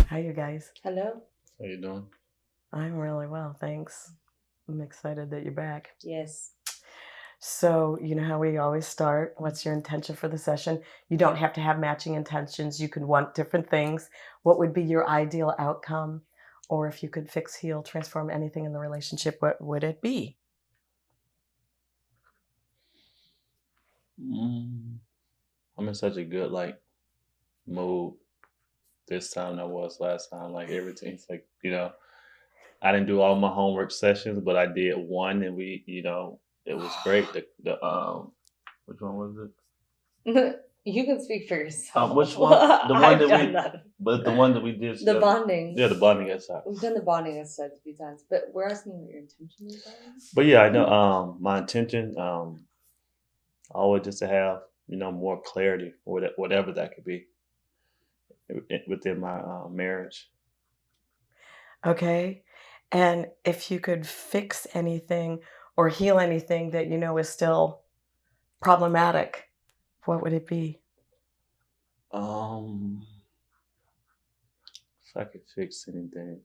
Hi, you guys. Hello. How you doing? I'm really well, thanks. I'm excited that you're back. Yes. So, you know how we always start. What's your intention for the session? You don't have to have matching intentions. You could want different things. What would be your ideal outcome? Or if you could fix, heal, transform anything in the relationship, what would it be? I'm in such a good mood this time than I was last time. Like everything's I didn't do all my homework sessions, but I did one, and it was great. Which one was it? You can speak for yourself. Which one? The one the one that we did. The bonding. Yeah, the bonding exercise. We've done the bonding exercise a few times, but we're asking what your intention is. But yeah, I know. My intention, always just to have more clarity, whatever that could be within my marriage. Okay. And if you could fix anything or heal anything that you know is still problematic, what would it be? If I could fix anything.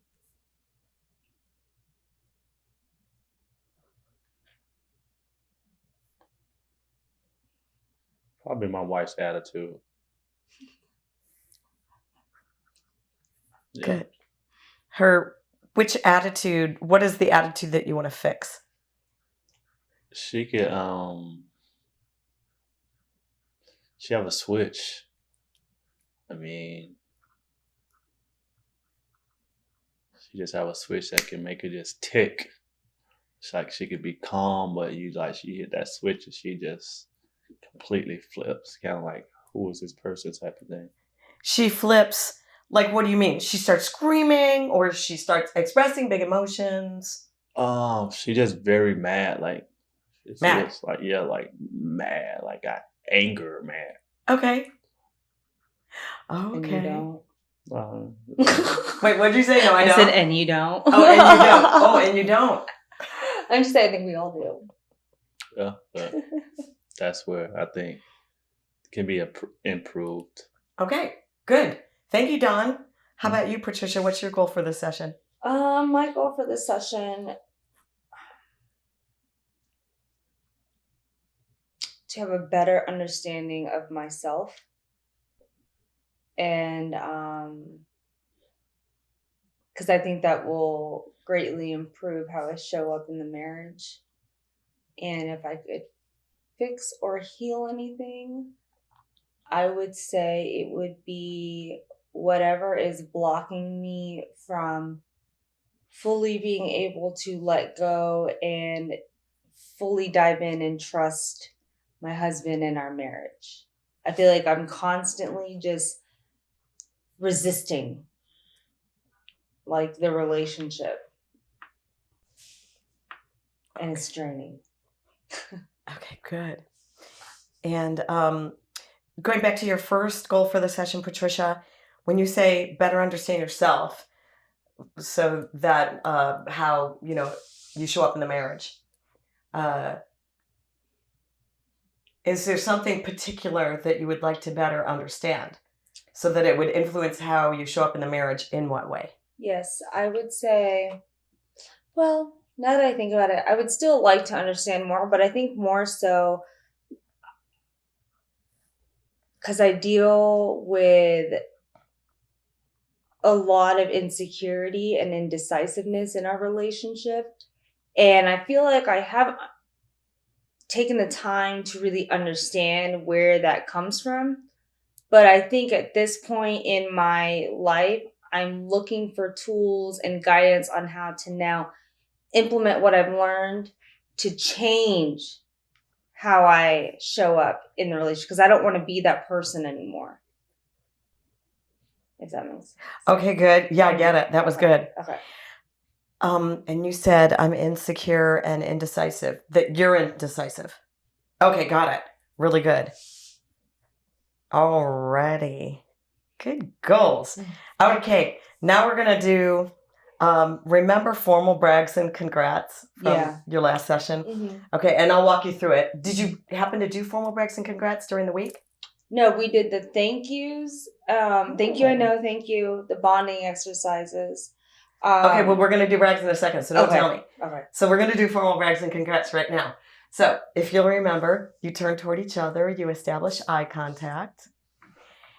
Probably my wife's attitude. Yeah. Good. Which attitude, what is the attitude that you want to fix? She could she have a switch. I mean, she just have a switch that can make her just tick. It's like she could be calm, but she hit that switch and she just completely flips. Kind of like, who is this person type of thing. She flips. Like, what do you mean? She starts screaming or she starts expressing big emotions? She just very mad. Like, Mad. Just like mad. Like, got anger mad. Okay. And you don't. Wait, what did you say? No, I don't. I said, and you don't. Oh, and you don't. Oh, and you don't. I'm just saying, I think we all do. Yeah, but that's where I think it can be improved. Okay, good. Thank you, Dawn. How about you, Patricia? What's your goal for this session? My goal for this session, to have a better understanding of myself, and because I think that will greatly improve how I show up in the marriage. And if I could fix or heal anything, I would say it would be whatever is blocking me from fully being able to let go and fully dive in and trust my husband and our marriage. I feel like I'm constantly just resisting like the relationship, and it's draining. Okay, good. And going back to your first goal for the session, Patricia, when you say better understand yourself, so that how you show up in the marriage, is there something particular that you would like to better understand, so that it would influence how you show up in the marriage? In what way? Yes, I would say, well, now that I think about it, I would still like to understand more, but I think more so because I deal with a lot of insecurity and indecisiveness in our relationship. And I feel like I have taken the time to really understand where that comes from. But I think at this point in my life, I'm looking for tools and guidance on how to now implement what I've learned to change how I show up in the relationship, because I don't want to be that person anymore. If that makes sense. Okay, good. Yeah, I get it. That was good. Okay. And you said I'm insecure and indecisive. That you're indecisive. Okay, got it. Really good. Alrighty. Good goals. Okay, now we're gonna do remember formal brags and congrats from your last session. Mm-hmm. Okay, and I'll walk you through it. Did you happen to do formal brags and congrats during the week? No, we did the thank yous. Thank you, I know, thank you. The bonding exercises. Okay, well, we're going to do brags in a second, so don't tell me. Okay. So we're going to do formal brags and congrats right now. So if you'll remember, you turn toward each other, you establish eye contact,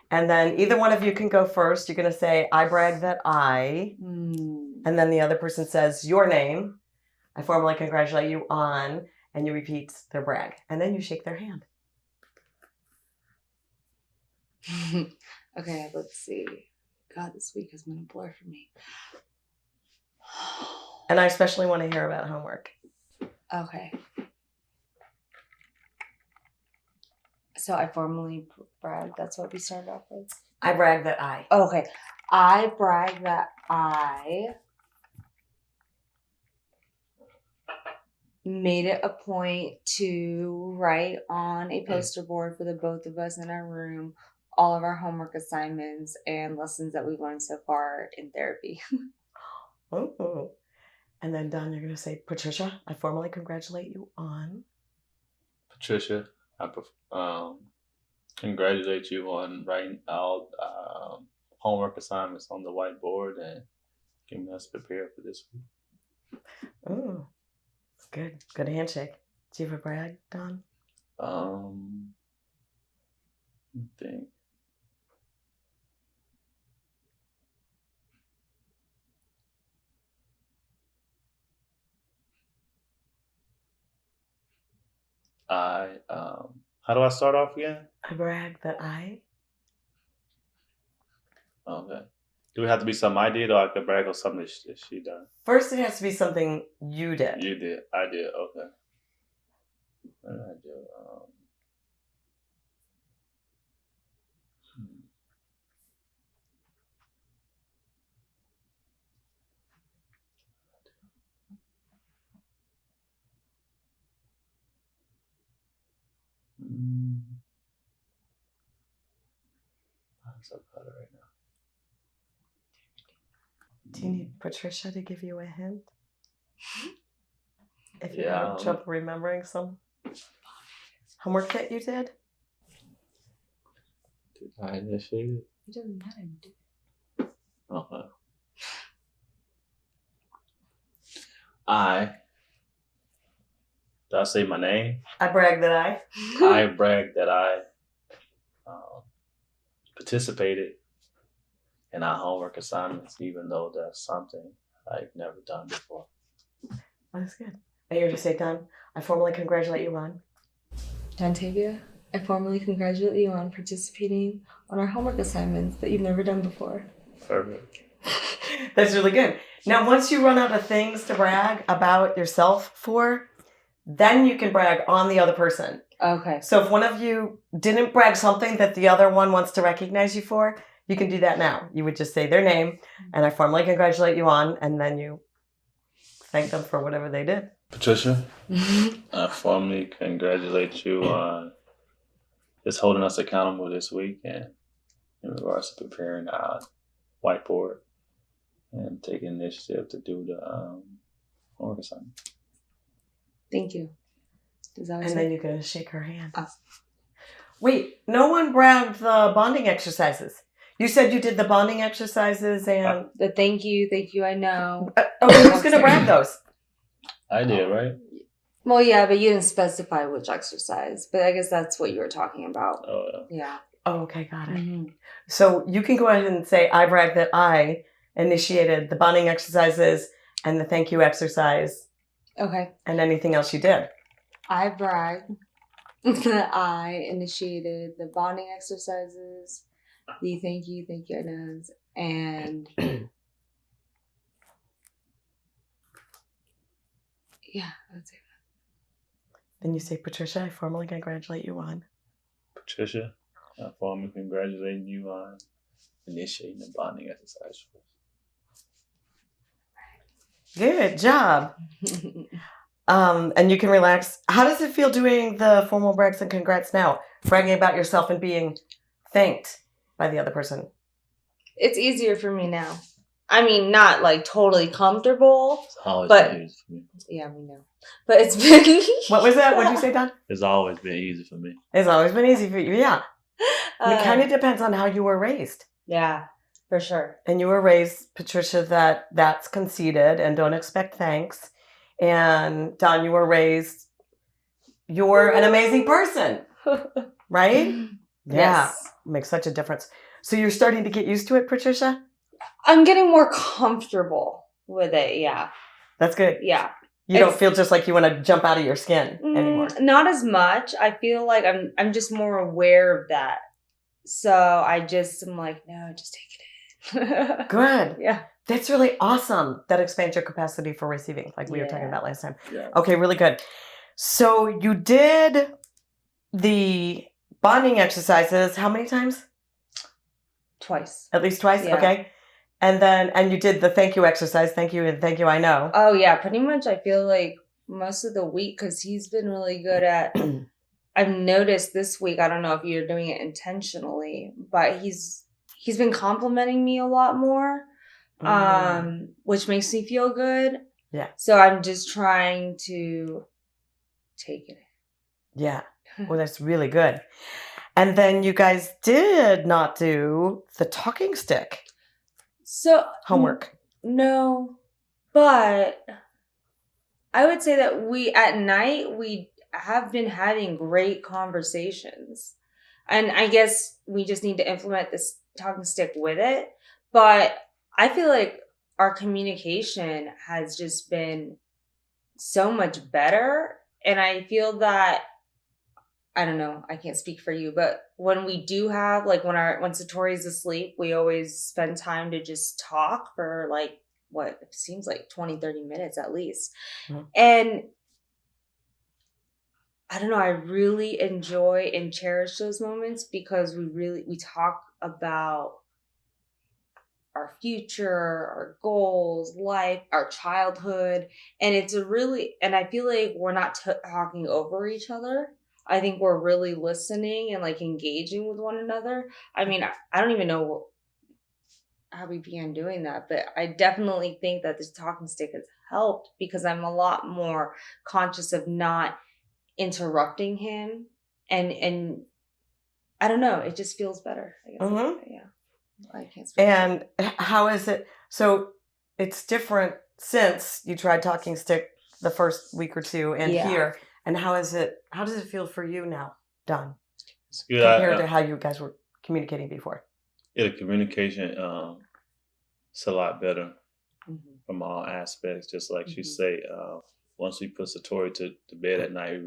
and then either one of you can go first. You're going to say, I brag that I, and then the other person says your name. I formally congratulate you on, and you repeat their brag, and then you shake their hand. Okay, let's see. God, this week has been a blur for me. And I especially want to hear about homework. Okay. So I formally brag. That's what we started off with. I brag that I. Okay. I brag that I made it a point to write on a poster board for the both of us in our room all of our homework assignments and lessons that we've learned so far in therapy. Oh. And then, Don, you're going to say, Patricia, I formally congratulate you on. Patricia, I congratulate you on writing out homework assignments on the whiteboard and getting us prepared for this week. Oh, good. Good handshake. Do you have a brag, Don? I think. How do I start off again? I brag that I. Okay. Do it have to be something I did, or I could brag on something that she done? First, it has to be something you did. You did. I did. Okay. What did I do? I'm so proud right now. Do you need Patricia to give you a hint? If you're Yeah, having trouble remembering some homework that you did? Did I initiate it? It doesn't matter. Okay. Did I say my name? I brag that I. I brag that I participated in our homework assignments, even though that's something I've never done before. That's good. And you're just say, Don, I formally congratulate you on. Dontavia, I formally congratulate you on participating on our homework assignments that you've never done before. Perfect. That's really good. Now, once you run out of things to brag about yourself for, then you can brag on the other person. Okay. So if one of you didn't brag something that the other one wants to recognize you for, you can do that now. You would just say their name, and I formally congratulate you on, and then you thank them for whatever they did. Patricia, I formally congratulate you on just holding us accountable this week and in regards to preparing our whiteboard and taking initiative to do the homework assignment. Thank you. And then you're going to shake her hand. Awesome. Wait, no one bragged the bonding exercises. You said you did the bonding exercises and... the thank you, I know. Who's going to brag those? I did, right? Well, yeah, but you didn't specify which exercise. But I guess that's what you were talking about. Oh, yeah. Oh, okay, got it. Mm-hmm. So you can go ahead and say, I brag that I initiated the bonding exercises and the thank you exercise. Okay. And anything else you did. I brag that I initiated the bonding exercises, the thank you, I knows, and yeah, that's it. Then you say, Patricia, I formally congratulate you on. Patricia, I formally congratulate you on initiating the bonding exercise. Good job. And you can relax. How does it feel doing the formal brags and congrats now? Bragging about yourself and being thanked by the other person. It's easier for me now. I mean, not like totally comfortable. It's always but been easy for me. Yeah, we know. But it's been... What was that? What did you say, Don? It's always been easy for me. It's always been easy for you. Yeah. It kind of depends on how you were raised. Yeah, for sure. And you were raised, Patricia, that's conceited and don't expect thanks. And Don, you were raised, you're an amazing person, right? Yeah, Yes. makes such a difference. So you're starting to get used to it, Patricia? I'm getting more comfortable with it. Yeah. That's good. Yeah. You don't feel just like you want to jump out of your skin anymore. Not as much. I feel like I'm just more aware of that. So I'm like, no, just take it in. Good. Yeah. That's really awesome. That expands your capacity for receiving, like we were talking about last time. Yeah. Okay, really good. So you did the bonding exercises how many times? Twice. At least twice? Yeah. Okay. And you did the thank you exercise. Thank you and thank you, I know. Oh, yeah. Pretty much I feel like most of the week, because he's been really good at... I've noticed this week, I don't know if you're doing it intentionally, but he's been complimenting me a lot more, which makes me feel good. Yeah. So I'm just trying to take it. Yeah. Well, that's really good. And then you guys did not do the talking stick homework. No, but I would say that at night, we have been having great conversations. And I guess we just need to implement this talking stick with it. But I feel like our communication has just been so much better. And I feel that, I don't know, I can't speak for you, but when we do have, like when Satori's asleep, we always spend time to just talk for like, what it seems like 20, 30 minutes at least. Mm-hmm. And I don't know, I really enjoy and cherish those moments because we talk about our future, our goals, life, our childhood. And and I feel like we're not talking over each other. I think we're really listening and like engaging with one another. I mean, I don't even know how we began doing that, but I definitely think that this talking stick has helped because I'm a lot more conscious of not interrupting him, and I don't know, it just feels better, I guess. Mm-hmm. Yeah, I can't speak. And how is it? So it's different since you tried talking stick the first week or two and here. And how is it? How does it feel for you now, Don? It's good compared to how you guys were communicating before. Yeah, the communication it's a lot better from all aspects. Just like you say, once we put Satori to bed at night,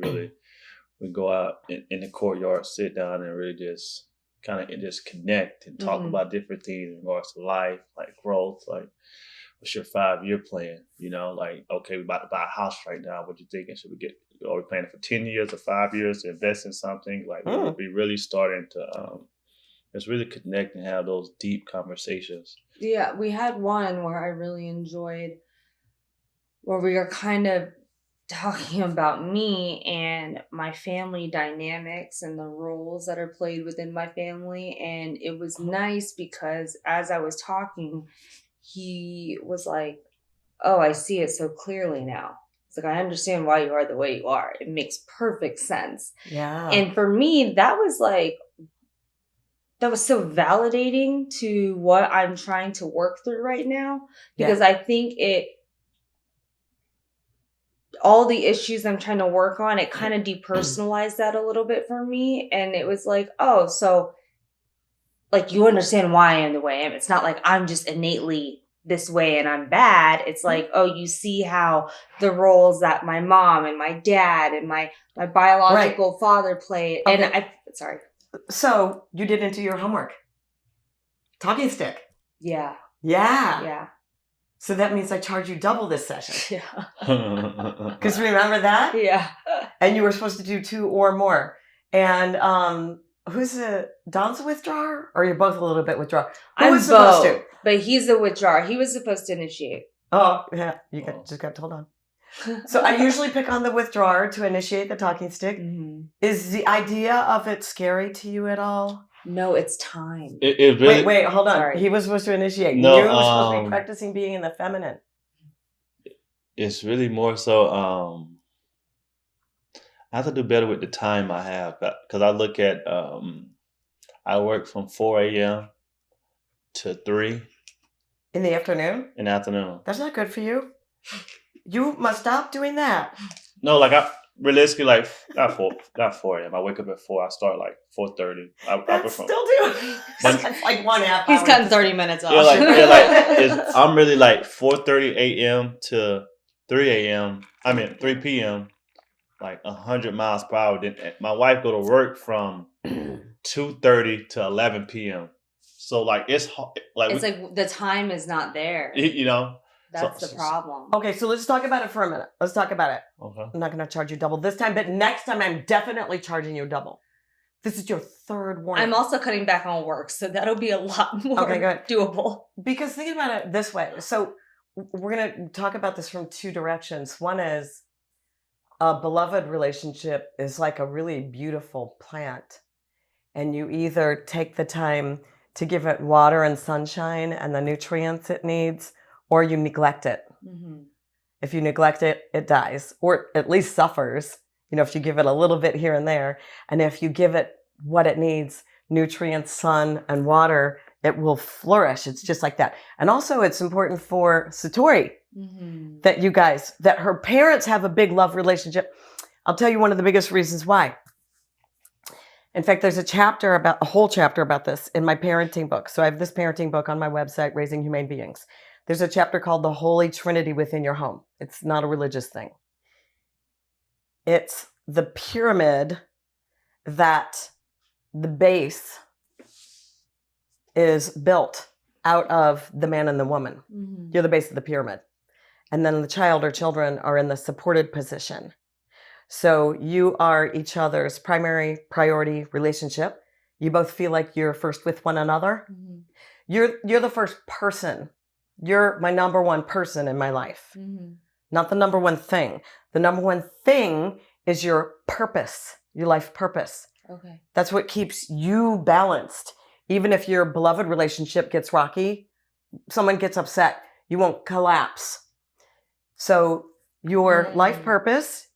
we go out in the courtyard, sit down, and really just kind of just connect and talk about different things in regards to life, like growth, like what's your 5-year plan? You know, like, okay, we're about to buy a house right now. What you thinking? Are we planning for 10 years or 5 years to invest in something? Like we really starting to just really connect and have those deep conversations. Yeah, we had one where I really enjoyed, where we were kind of talking about me and my family dynamics and the roles that are played within my family. And it was nice because as I was talking, he was like, oh, I see it so clearly now. It's like, I understand why you are the way you are. It makes perfect sense. Yeah. And for me, that was so validating to what I'm trying to work through right now. Because I think all the issues I'm trying to work on, it kind of depersonalized that a little bit for me. And it was like, oh, so like, you understand why I am the way I am. It's not like I'm just innately this way and I'm bad. It's like, oh, you see how the roles that my mom and my dad and my biological father played. Okay. And sorry. So you didn't do your homework. Talking stick. Yeah. Yeah. Yeah. So that means I charge you double this session. Yeah. Because remember that? Yeah. And you were supposed to do 2 or more. And Don's a withdrawer? Or you're both a little bit withdrawer? I'm both, supposed to? But he's a withdrawer. He was supposed to initiate. Oh, yeah. Just got to hold on. So I usually pick on the withdrawer to initiate the talking stick. Mm-hmm. Is the idea of it scary to you at all? No, it's time. It really... Wait, hold on. Sorry. He was supposed to initiate. No, you were supposed to be practicing being in the feminine. It's really more so... I have to do better with the time I have because I look at I work from 4 a.m. to 3 In the afternoon? in the afternoon. That's not good for you. You must stop doing that. No, like I realistically like not 4 a.m. I wake up at 4. I start like 4:30. I That's prefer. still doing. But- That's like 1.5 He's hours. cutting 30 minutes off. I'm really like 4:30 a.m. to 3 a.m. 3 p.m. like 100 miles per hour. Then my wife go to work from 2:30 to 11 p.m. So like it's like It's like the time is not there. you know. That's so- the problem. Okay, so let's talk about it for a minute. Let's talk about it. Okay. I'm not going to charge you double this time, but next time I'm definitely charging you double. This is your third warning. I'm also cutting back on work, so that'll be a lot more Okay, good. doable. Because think about it this way. So we're going to talk about this from two directions. One is a beloved relationship is like a really beautiful plant. And you either take the time to give it water and sunshine and the nutrients it needs, or you neglect it. Mm-hmm. If you neglect it, it dies, or at least suffers. If you give it a little bit here and there, and if you give it what it needs, nutrients, sun, and water, it will flourish. It's just like that. And also it's important for Satori Mm-hmm. that her parents have a big love relationship. I'll tell you one of the biggest reasons why. In fact, there's a whole chapter about this in my parenting book. So I have this parenting book on my website, Raising Humane Beings. There's a chapter called The Holy Trinity Within Your Home. It's not a religious thing. It's the pyramid that the base is built out of the man and the woman. Mm-hmm. You're the base of the pyramid. And then the child or children are in the supported position. So you are each other's primary priority relationship. You both feel like you're first with one another. Mm-hmm. You're the first person. You're my number one person in my life. Mm-hmm. Not the number one thing. The number one thing is your purpose, your life purpose. Okay. That's what keeps you balanced. Even if your beloved relationship gets rocky, someone gets upset, you won't collapse. So your life purpose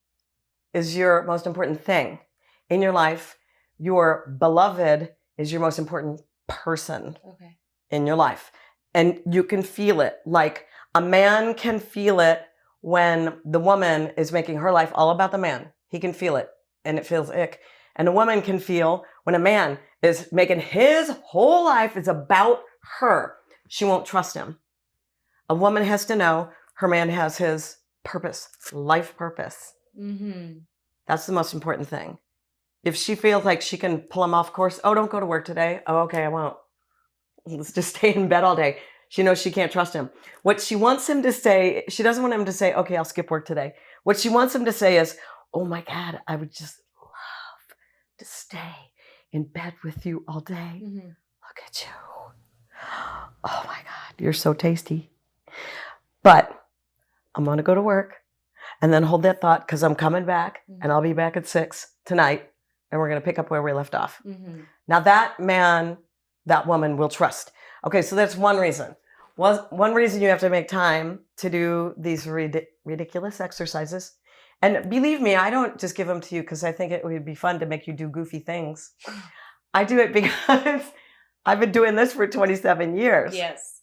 is your most important thing in your life. Your beloved is your most important person Okay. in your life. And you can feel it. Like a man can feel it when the woman is making her life all about the man. He can feel it and it feels ick. And a woman can feel when a man is making his whole life is about her. She won't trust him. A woman has to know her man has his purpose, life purpose. Mm-hmm. That's the most important thing. If she feels like she can pull him off course, oh, don't go to work today. Oh, okay, I won't. Let's just stay in bed all day. She knows she can't trust him. What she wants him to say, she doesn't want him to say, okay, I'll skip work today. What she wants him to say is, oh my God, I would just love to stay in bed with you all day. Mm-hmm. Look at you. Oh my God, you're so tasty. But I'm going to go to work and then hold that thought because I'm coming back and I'll be back at 6 tonight and we're going to pick up where we left off. Mm-hmm. Now that man, that woman will trust. Okay, so that's one reason. One reason you have to make time to do these ridiculous exercises. And believe me, I don't just give them to you because I think it would be fun to make you do goofy things. I do it because I've been doing this for 27 years. Yes.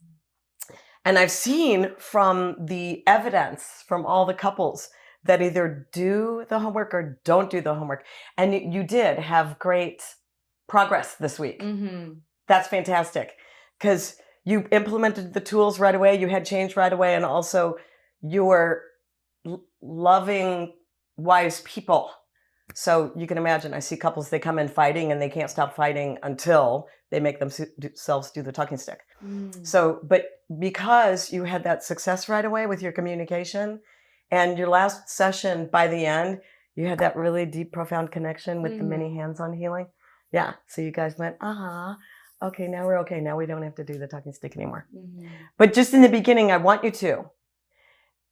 And I've seen from the evidence from all the couples that either do the homework or don't do the homework. And you did have great progress this week. Mm-hmm. That's fantastic because you implemented the tools right away. You had change right away. And also you're loving, wise people. So you can imagine, I see couples, they come in fighting and they can't stop fighting until they make themselves do the talking stick. Mm. So, but because you had that success right away with your communication and your last session, by the end, you had that really deep, profound connection with the many hands-on healing. Yeah. So you guys went, okay, now we're okay. Now we don't have to do the talking stick anymore. Mm-hmm. But just in the beginning, I want you to.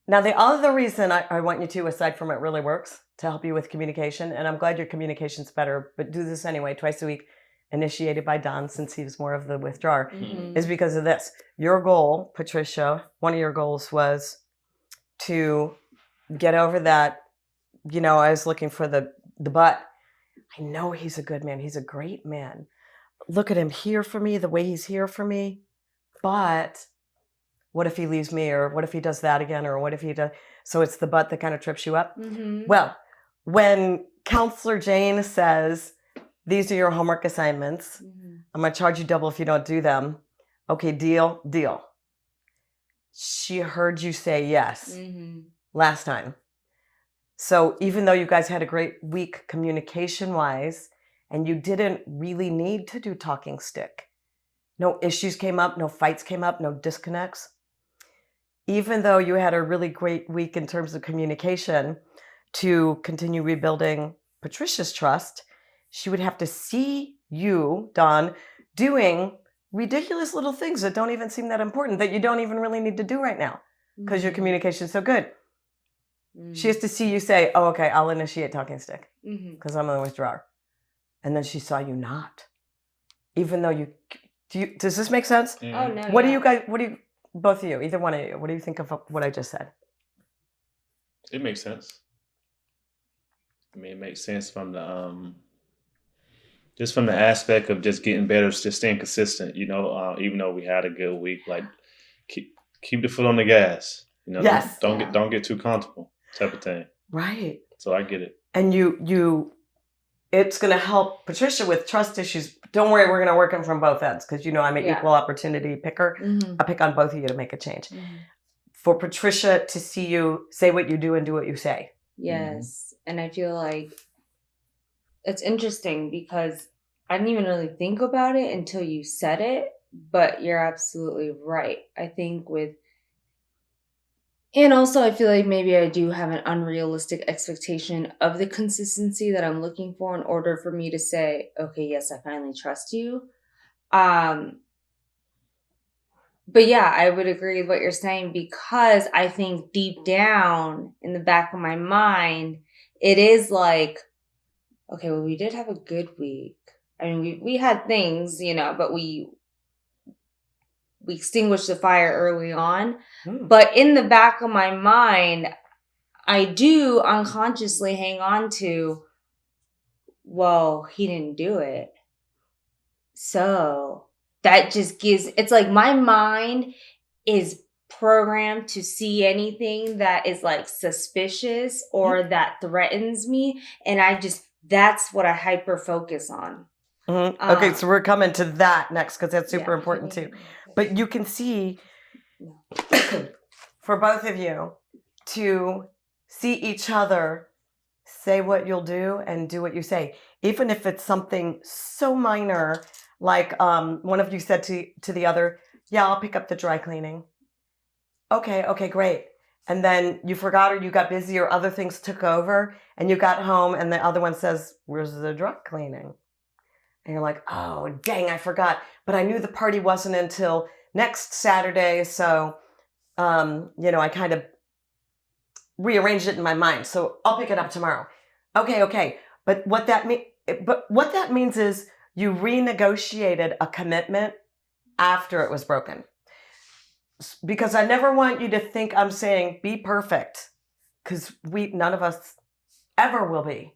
Now, the other reason I want you to, aside from it really works, to help you with communication, and I'm glad your communication's better, but do this anyway, twice a week, initiated by Don, since he was more of the withdrawer, Mm-hmm. is because of this. Your goal, Patricia, one of your goals was to get over that, I was looking for the but. I know he's a good man. He's a great man. look at him here for me, the way he's here for me. But what if he leaves me, or what if he does that again, or what if he does? So it's the but that kind of trips you up. Mm-hmm. Well, when Counselor Jane says, these are your homework assignments, I'm going to charge you double if you don't do them. Okay, deal. She heard you say yes last time. So even though you guys had a great week communication-wise, and you didn't really need to do talking stick, no issues came up, no fights came up, no disconnects. Even though you had a really great week in terms of communication to continue rebuilding Patricia's trust, she would have to see you, Don, doing ridiculous little things that don't even seem that important, that you don't even really need to do right now because your communication is so good. She has to see you say, oh, okay, I'll initiate talking stick because I'm the withdrawer. And then she saw you not. Even though does this make sense? Oh, no. What do you guys, both of you, either one of you, what do you think of what I just said? It makes sense. I mean, it makes sense from the just from the aspect of just getting better, just staying consistent. Even though we had a good week, like keep the foot on the gas. Yes. Don't get too comfortable, type of thing. Right. So I get it. And it's going to help Patricia with trust issues. Don't worry, we're going to work them from both ends because I'm an equal opportunity picker. I pick on both of you to make a change. For Patricia to see you say what you do and do what you say. Yes. And I feel like it's interesting because I didn't even really think about it until you said it, but you're absolutely right. I think and also I feel like maybe I do have an unrealistic expectation of the consistency that I'm looking for in order for me to say, okay, yes, I finally trust you. But yeah, I would agree with what you're saying because I think deep down in the back of my mind, it is like, okay, well, we did have a good week. I mean, we had things, but we extinguished the fire early on. But in the back of my mind, I do unconsciously hang on to, well, he didn't do it. So that just it's like my mind is programmed to see anything that is like suspicious or that threatens me. And that's what I hyper focus on. Okay, so we're coming to that next because that's super important too. But you can see for both of you to see each other say what you'll do and do what you say, even if it's something so minor, like one of you said to the other, yeah, I'll pick up the dry cleaning. Okay, great. And then you forgot or you got busy or other things took over and you got home and the other one says, where's the dry cleaning? And you're like, oh, dang, I forgot. But I knew the party wasn't until next Saturday. So, I kind of rearranged it in my mind. So I'll pick it up tomorrow. Okay. But what that means is you renegotiated a commitment after it was broken. Because I never want you to think I'm saying be perfect. Because none of us ever will be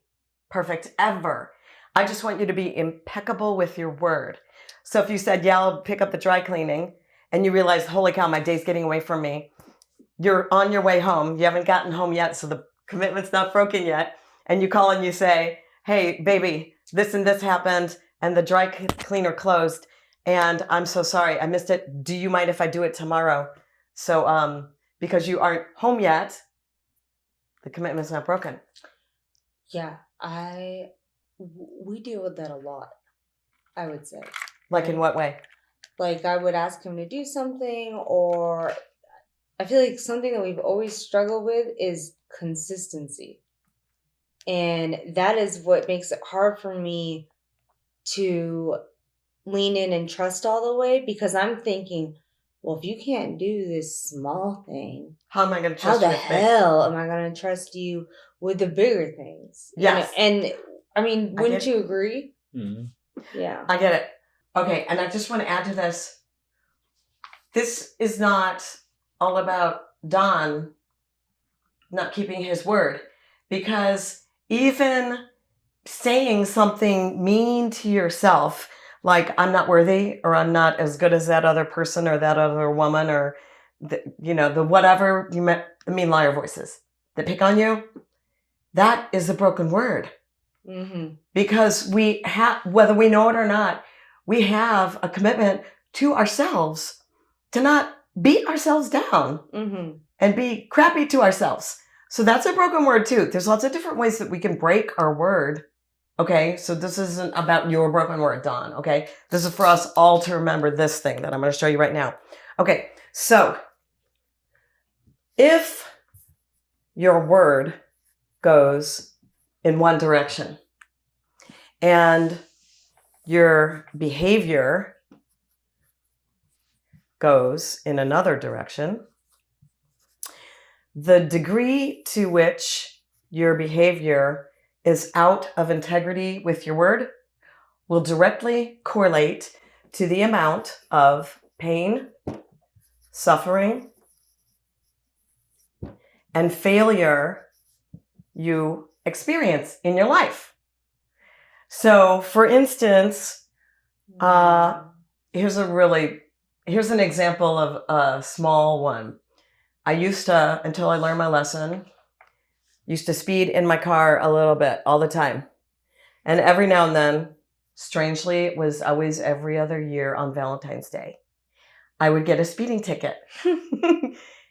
perfect, ever. I just want you to be impeccable with your word. So if you said, yeah, I'll pick up the dry cleaning, and you realize, holy cow, my day's getting away from me. You're on your way home. You haven't gotten home yet, so the commitment's not broken yet. And you call and you say, hey, baby, this and this happened, and the dry cleaner closed, and I'm so sorry. I missed it. Do you mind if I do it tomorrow? So because you aren't home yet, the commitment's not broken. Yeah, we deal with that a lot, I would say. Like in what way? Like I would ask him to do something, or I feel like something that we've always struggled with is consistency. And that is what makes it hard for me to lean in and trust all the way, because I'm thinking, well, if you can't do this small thing, how am I going to trust you? How the hell am I going to trust you with the bigger things? Yes. And I mean, wouldn't you agree? Mm-hmm. Yeah. I get it. Okay. And I just want to add to this. This is not all about Don not keeping his word, because even saying something mean to yourself, like I'm not worthy, or I'm not as good as that other person or that other woman, or the whatever the mean liar voices that pick on you. That is a broken word. Mm-hmm. Because we have, whether we know it or not, we have a commitment to ourselves to not beat ourselves down Mm-hmm. and be crappy to ourselves. So that's a broken word too. There's lots of different ways that we can break our word. Okay, so this isn't about your broken word, Dawn. Okay, this is for us all to remember this thing that I'm going to show you right now. Okay, so if your word goes in one direction and your behavior goes in another direction, the degree to which your behavior is out of integrity with your word will directly correlate to the amount of pain, suffering, and failure you experience in your life. So, for instance, here's an example of a small one. I used to, until I learned my lesson, used to speed in my car a little bit all the time. And every now and then, strangely, it was always every other year on Valentine's Day, I would get a speeding ticket.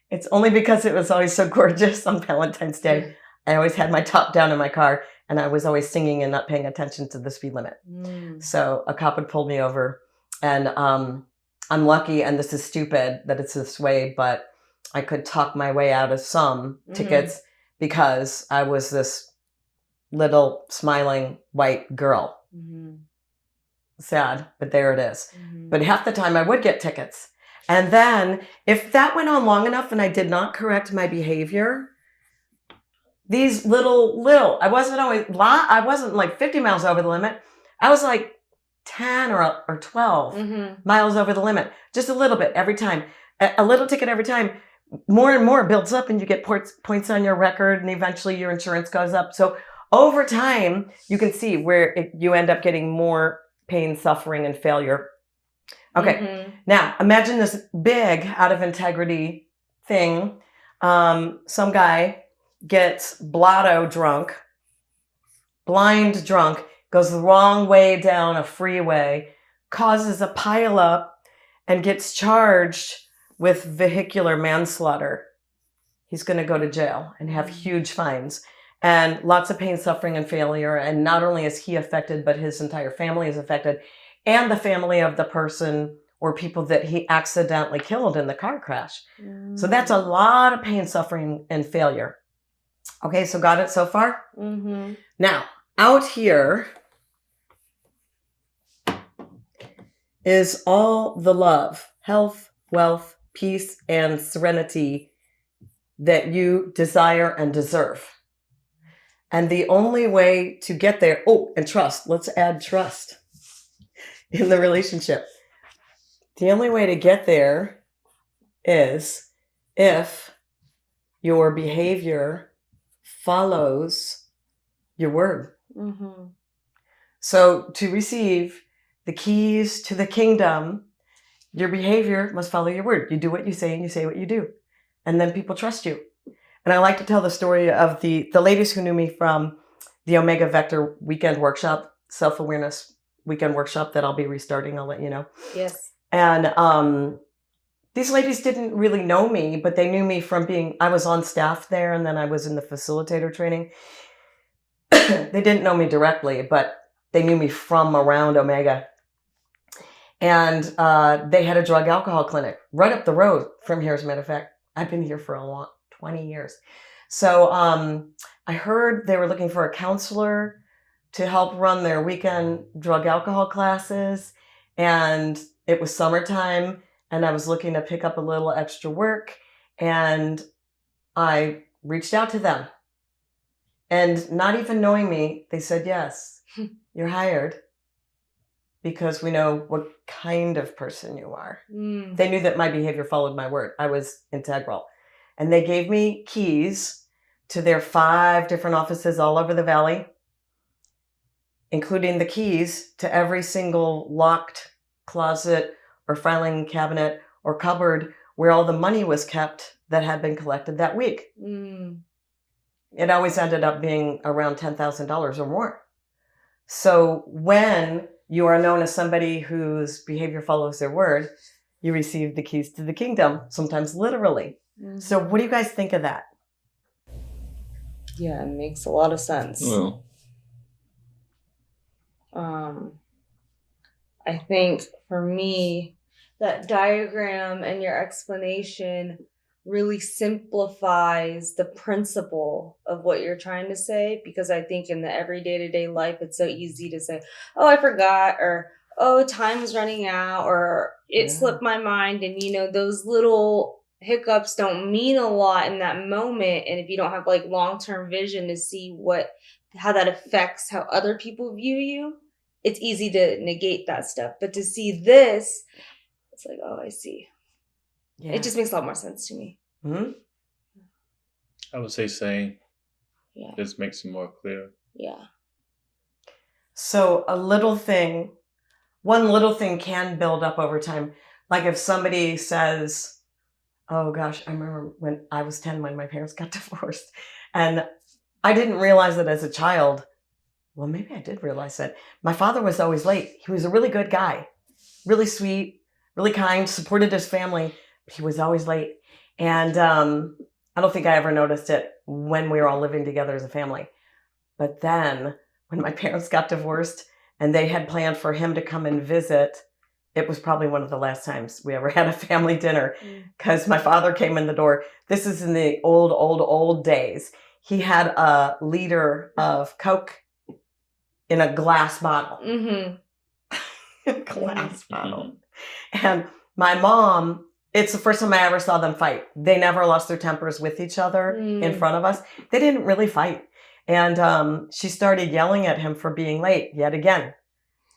It's only because it was always so gorgeous on Valentine's Day. I always had my top down in my car, and I was always singing and not paying attention to the speed limit. So a cop would pull me over, and I'm lucky, and this is stupid that it's this way, but I could talk my way out of some tickets because I was this little smiling white girl. Sad, but there it is. But half the time I would get tickets. And then if that went on long enough and I did not correct my behavior, these little, I wasn't like 50 miles over the limit. I was like 10 or 12 miles over the limit. Just a little bit every time. A little ticket every time. More and more builds up, and you get points on your record, and eventually your insurance goes up. So over time, you can see where you end up getting more pain, suffering, and failure. Okay, now imagine this big out of integrity thing. Some guy gets blotto drunk, blind drunk, goes the wrong way down a freeway, causes a pileup, and gets charged with vehicular manslaughter. He's going to go to jail and have huge fines and lots of pain, suffering, and failure. And not only is he affected, but his entire family is affected, and the family of the person or people that he accidentally killed in the car crash. So that's a lot of pain, suffering, and failure. Okay, so got it so far? Now, out here is all the love, health, wealth, peace, and serenity that you desire and deserve. And the only way to get there, and trust. Let's add trust in the relationship. The only way to get there is if your behavior follows your word. So to receive the keys to the kingdom, your behavior must follow your word. You do what you say, and you say what you do. And then people trust you. And I like to tell the story of the ladies who knew me from the Omega Vector weekend workshop, self-awareness weekend workshop that I'll be restarting. I'll let you know. Yes. And these ladies didn't really know me, but they knew me from I was on staff there, and then I was in the facilitator training. They didn't know me directly, but they knew me from around Omega. And they had a drug alcohol clinic right up the road from here, as a matter of fact. I've been here for 20 years. So I heard they were looking for a counselor to help run their weekend drug alcohol classes. And it was summertime, and I was looking to pick up a little extra work. And I reached out to them. And not even knowing me, they said, yes, you're hired. Because we know what kind of person you are. They knew that my behavior followed my word. I was integral. And they gave me keys to their 5 different offices all over the valley. including the keys to every single locked closet or filing cabinet or cupboard where all the money was kept that had been collected that week. It always ended up being around $10,000 or more. So when you are known as somebody whose behavior follows their word, you receive the keys to the kingdom, sometimes literally. So what do you guys think of that? Yeah, it makes a lot of sense. Well, I think for me, that diagram and your explanation really simplifies the principle of what you're trying to say, because I think in the everyday to day life, it's so easy to say, oh, I forgot, or oh, time's running out, or it slipped my mind. And, those little hiccups don't mean a lot in that moment. And if you don't have like long-term vision to see how that affects how other people view you, it's easy to negate that stuff. But to see this, it's like, oh, I see. Yeah. It just makes a lot more sense to me. Mm-hmm. I would say same. Yeah. This makes it more clear. Yeah. So one little thing can build up over time. Like if somebody says, oh gosh, I remember when I was 10 when my parents got divorced, and I didn't realize it as a child. Well, maybe I did realize it. My father was always late. He was a really good guy, really sweet, really kind, supported his family. He was always late. And I don't think I ever noticed it when we were all living together as a family. But then when my parents got divorced and they had planned for him to come and visit, it was probably one of the last times we ever had a family dinner, because my father came in the door. This is in the old days. He had a liter of Coke in a glass bottle. A glass bottle. And my mom, it's the first time I ever saw them fight. They never lost their tempers with each other in front of us. They didn't really fight. And she started yelling at him for being late yet again.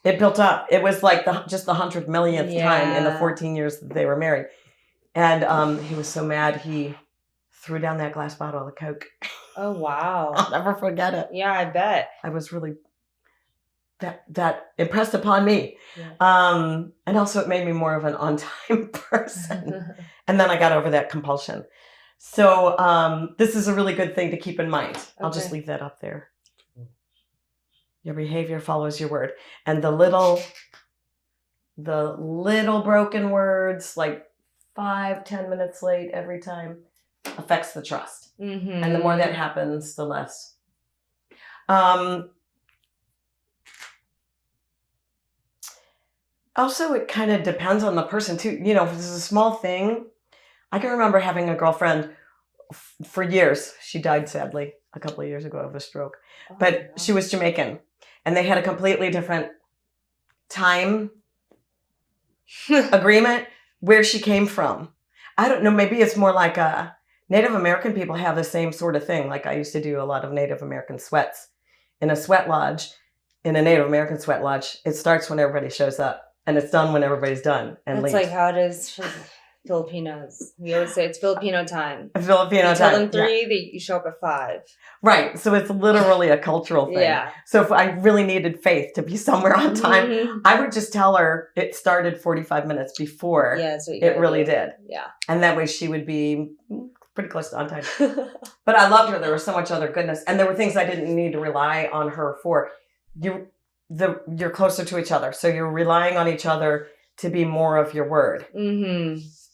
It built up. It was like just the 100 millionth time in the 14 years that they were married. And he was so mad, he threw down that glass bottle of Coke. Oh, wow. I'll never forget it. Yeah, I bet. I was really... That impressed upon me. Yeah. And also it made me more of an on-time person. And then I got over that compulsion. So this is a really good thing to keep in mind. I'll just leave that up there. Your behavior follows your word. And the little broken words, like 5-10 minutes late every time, affects the trust. And the more that happens, the less. Also, it kind of depends on the person too. If this is a small thing, I can remember having a girlfriend for years. She died sadly a couple of years ago of a stroke, but she was Jamaican, and they had a completely different time agreement where she came from. I don't know. Maybe it's more like Native American people have the same sort of thing. Like I used to do a lot of Native American sweats in a sweat lodge. In a Native American sweat lodge, it starts when everybody shows up. And it's done when everybody's done and That's leaves. like how it is for Filipinos. We always say it's Filipino time. Filipino time. Tell them 3, you show up at 5. Right. So it's literally a cultural thing. Yeah. So if I really needed Faith to be somewhere on time, I would just tell her it started 45 minutes before it really did. Yeah. And that way she would be pretty close to on time. But I loved her. There was so much other goodness. And there were things I didn't need to rely on her for. You're closer to each other. So you're relying on each other to be more of your word.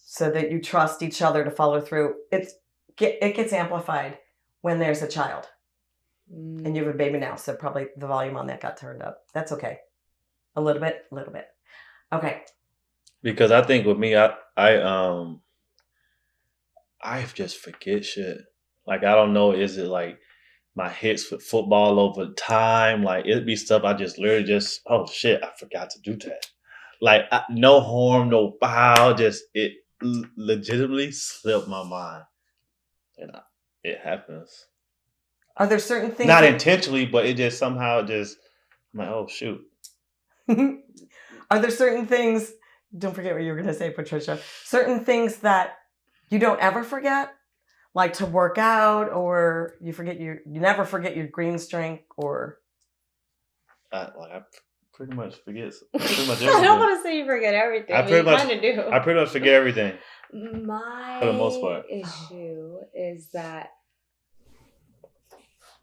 So that you trust each other to follow through. It gets amplified when there's a child. And you have a baby now. So probably the volume on that got turned up. That's okay. A little bit. Okay. Because I think with me, I just forget shit. Like, I don't know, is it like my hits with football over time? Like, it'd be stuff I just literally oh shit, I forgot to do that. Like, no harm, no foul, it legitimately slipped my mind. And it happens. Are there certain things? Not intentionally, but it just somehow I'm like, oh shoot. Are there certain things, don't forget what you were going to say, Patricia, certain things that you don't ever forget? Like to work out, or you never forget your green drink, or I pretty much forget pretty much I don't everything. want to say you forget everything, I but pretty you much kind of do. I pretty much forget everything My for the most part. issue is that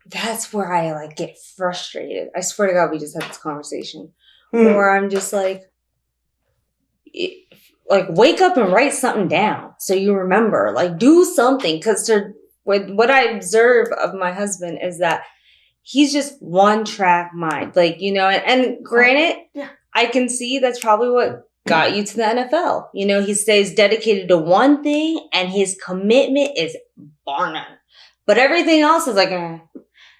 that's where I like get frustrated. I swear to God, we just had this conversation where I'm just like wake up and write something down so you remember. Like do something, because what I observe of my husband is that he's just one track mind. Like, you know, and granted, yeah. I can see that's probably what got you to the NFL. You know, he stays dedicated to one thing and his commitment is bar none. But everything else is like,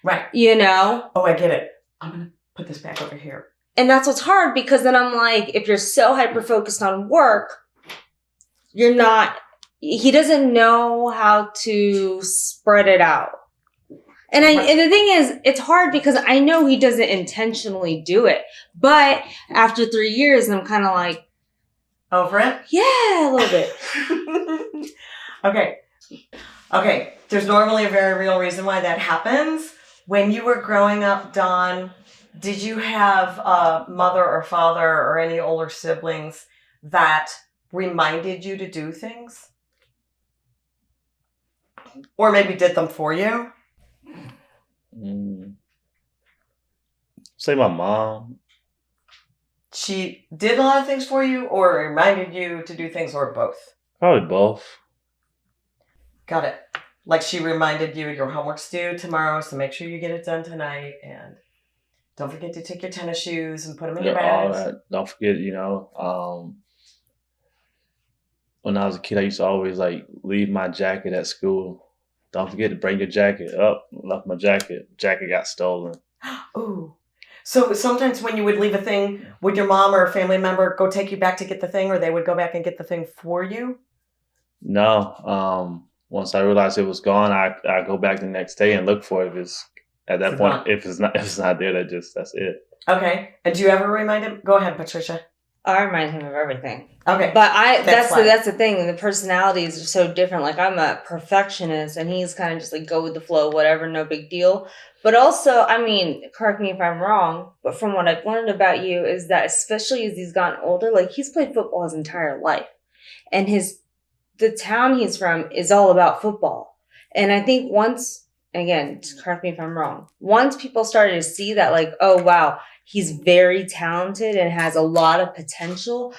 right. You know? Oh, I get it. I'm going to put this back over here. And that's what's hard, because then I'm like, if you're so hyper focused on work, you're not, he doesn't know how to spread it out. And and the thing is, it's hard because I know he doesn't intentionally do it. But after 3 years, I'm kind of like, over it? Yeah, a little bit. Okay. There's normally a very real reason why that happens. When you were growing up, Dawn, did you have a mother or father or any older siblings that reminded you to do things? Or maybe did them for you? Say my mom. She did a lot of things for you, or reminded you to do things, or both? Probably both. Got it. Like she reminded you your homework's due tomorrow, so make sure you get it done tonight, and don't forget to take your tennis shoes and put them in your bag. All that. Don't forget, you know, when I was a kid, I used to always like leave my jacket at school. Don't forget to bring your jacket up. Left my jacket. Jacket got stolen. Ooh. So sometimes when you would leave a thing, would your mom or a family member go take you back to get the thing, or they would go back and get the thing for you? No. Once I realized it was gone, I go back the next day and look for it. If it's at that point, if it's not there, that's it. Okay. And do you ever remind him? Go ahead, Patricia. I remind him of everything. Okay. But that's the thing. The personalities are so different. Like I'm a perfectionist and he's kind of just like go with the flow, whatever, no big deal. But also, I mean, correct me if I'm wrong, but from what I've learned about you is that especially as he's gotten older, like he's played football his entire life. And the town he's from is all about football. And I think once, again, correct me if I'm wrong, once people started to see that like, oh wow, he's very talented and has a lot of potential,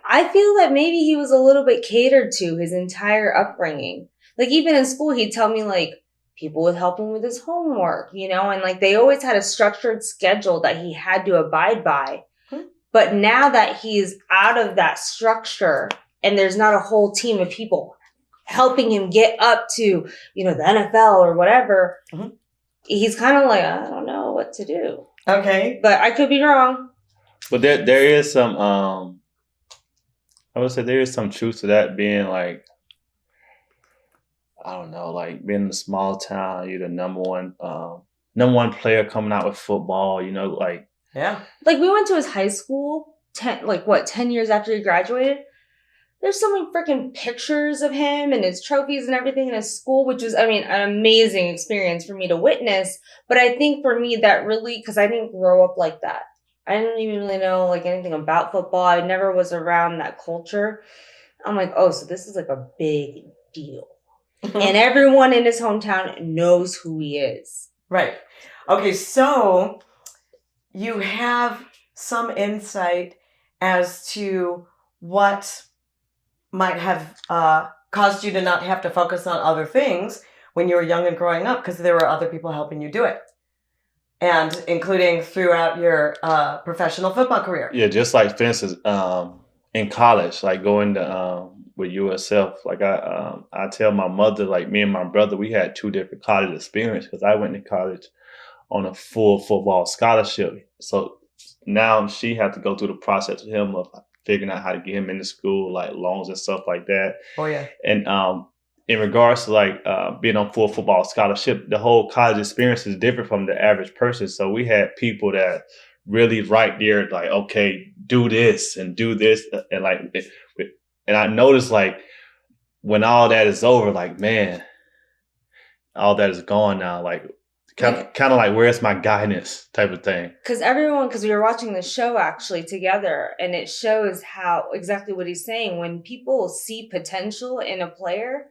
I feel that maybe he was a little bit catered to his entire upbringing. Like even in school, he'd tell me like people would help him with his homework, you know, and like they always had a structured schedule that he had to abide by. Mm-hmm. But now that he's out of that structure and there's not a whole team of people helping him get up to, you know, the NFL or whatever, mm-hmm. He's kind of like, I don't know what to do. Okay. But I could be wrong. But there is some, I would say there is some truth to that, being like, I don't know, like being in a small town, you're the number one player coming out with football, you know, like. Yeah. Like we went to his high school 10 years after he graduated. There's so many freaking pictures of him and his trophies and everything in his school, which was, I mean, an amazing experience for me to witness. But I think for me that really, because I didn't grow up like that. I didn't even really know like anything about football. I never was around that culture. I'm like, oh, so this is like a big deal. And everyone in his hometown knows who he is. Right. Okay, so you have some insight as to what might have caused you to not have to focus on other things when you were young and growing up, because there were other people helping you do it. And including throughout your professional football career. Yeah, just like for instance, in college, like going to with USF, like I tell my mother, like me and my brother, we had 2 different college experiences because I went to college on a full football scholarship. So now she had to go through the process with him of figuring out how to get him into school, like loans and stuff like that. Oh yeah. And in regards to like being on full football scholarship, the whole college experience is different from the average person. So we had people that really right there, like, okay, do this and do this. And like, and I noticed like when all that is over, like, man, all that is gone now. Like Kind of like, where's my guidance type of thing. Because we were watching the show actually together, and it shows how exactly what he's saying. When people see potential in a player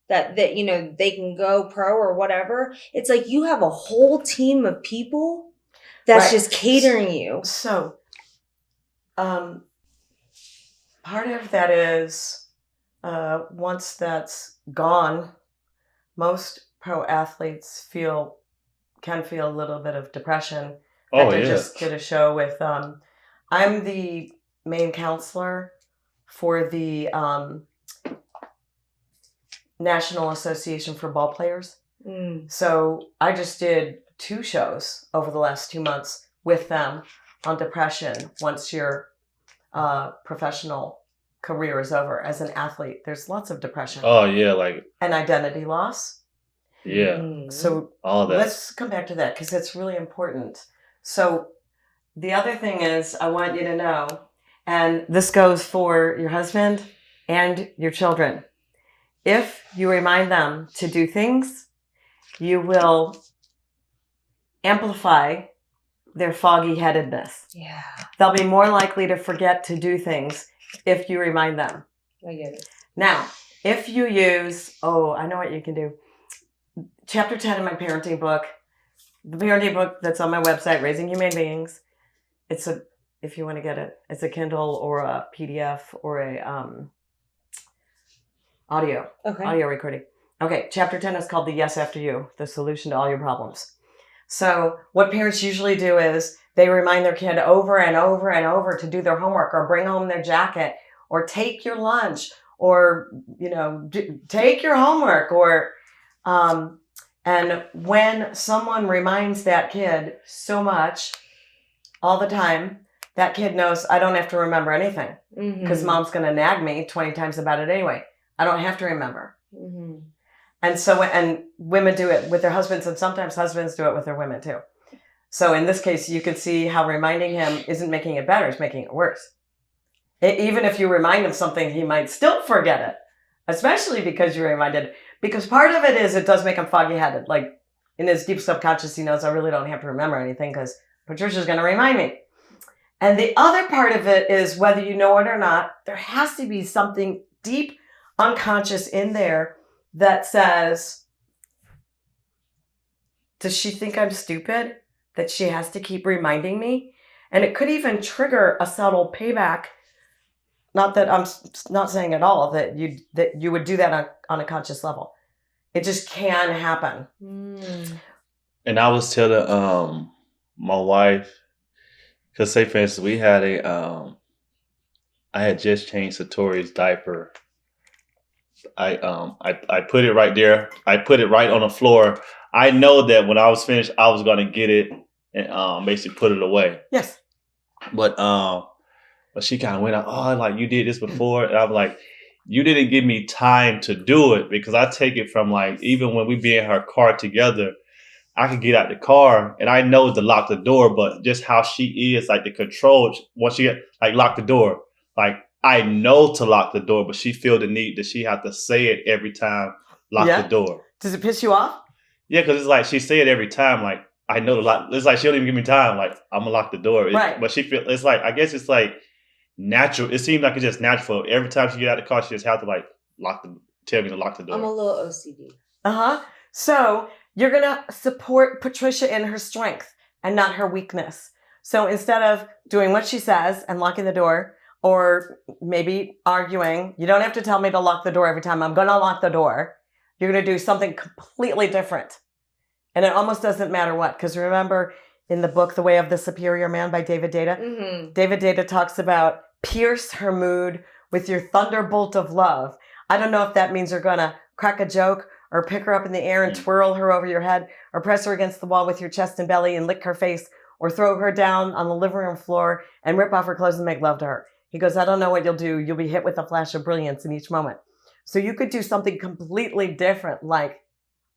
that they can go pro or whatever, it's like you have a whole team of people that's just catering you. So, part of that is once that's gone, most pro athletes can feel a little bit of depression. I just did a show with I'm the main counselor for the National Association for Ball Players. So I just did 2 shows over the last 2 months with them on depression once your professional career is over. As an athlete, there's lots of depression. Oh yeah, like and identity loss. Yeah. So all of that. Let's come back to that because it's really important. So the other thing is I want you to know, and this goes for your husband and your children. If you remind them to do things, you will amplify their foggy-headedness. Yeah. They'll be more likely to forget to do things if you remind them. I get it. Now, if you use, I know what you can do. Chapter 10 in my parenting book, the parenting book that's on my website, Raising Human Beings. If you want to get it, it's a Kindle or a PDF or a audio recording. Okay, chapter 10 is called The Yes After You, the solution to all your problems. So what parents usually do is they remind their kid over and over and over to do their homework or bring home their jacket or take your lunch or, take your homework or, and when someone reminds that kid so much all the time, that kid knows I don't have to remember anything because mom's going to nag me 20 times about it anyway. I don't have to remember. And so, and women do it with their husbands, and sometimes husbands do it with their women too. So in this case, you can see how reminding him isn't making it better, it's making it worse. Even if you remind him something, he might still forget it, especially because you're reminded. Because part of it is it does make him foggy-headed. Like in his deep subconscious, he knows I really don't have to remember anything because Patricia's going to remind me. And the other part of it is whether you know it or not, there has to be something deep unconscious in there that says, does she think I'm stupid? That she has to keep reminding me? And it could even trigger a subtle payback. Not that I'm not saying at all that you would do that on a conscious level. It just can happen. And I was telling my wife, because say for instance, we had I had just changed Satori's diaper. I put it right there. I put it right on the floor. I know that when I was finished, I was gonna get it and basically put it away. Yes. But she kind of went out, like, you did this before. And I'm like, you didn't give me time to do it because I take it from like, even when we be in her car together, I could get out the car and I know to lock the door, but just how she is, like the control, once she get like lock the door, like I know to lock the door, but she feel the need that she have to say it every time, lock the door. Does it piss you off? Yeah, because it's like she say it every time, like I know to lock. It's like she don't even give me time, like I'm gonna lock the door. Right. But she feel it's like, I guess it's like natural. It seems like it's just natural. Every time she get out of the car, she just have to like tell me to lock the door. I'm a little OCD. So you're gonna support Patricia in her strength and not her weakness. So instead of doing what she says and locking the door, or maybe arguing, you don't have to tell me to lock the door every time. I'm gonna lock the door. You're gonna do something completely different. And it almost doesn't matter what, because remember in the book, The Way of the Superior Man by David Data, David Data talks about pierce her mood with your thunderbolt of love. I don't know if that means you're going to crack a joke or pick her up in the air and twirl her over your head or press her against the wall with your chest and belly and lick her face or throw her down on the living room floor and rip off her clothes and make love to her. He goes, I don't know what you'll do. You'll be hit with a flash of brilliance in each moment. So you could do something completely different, like,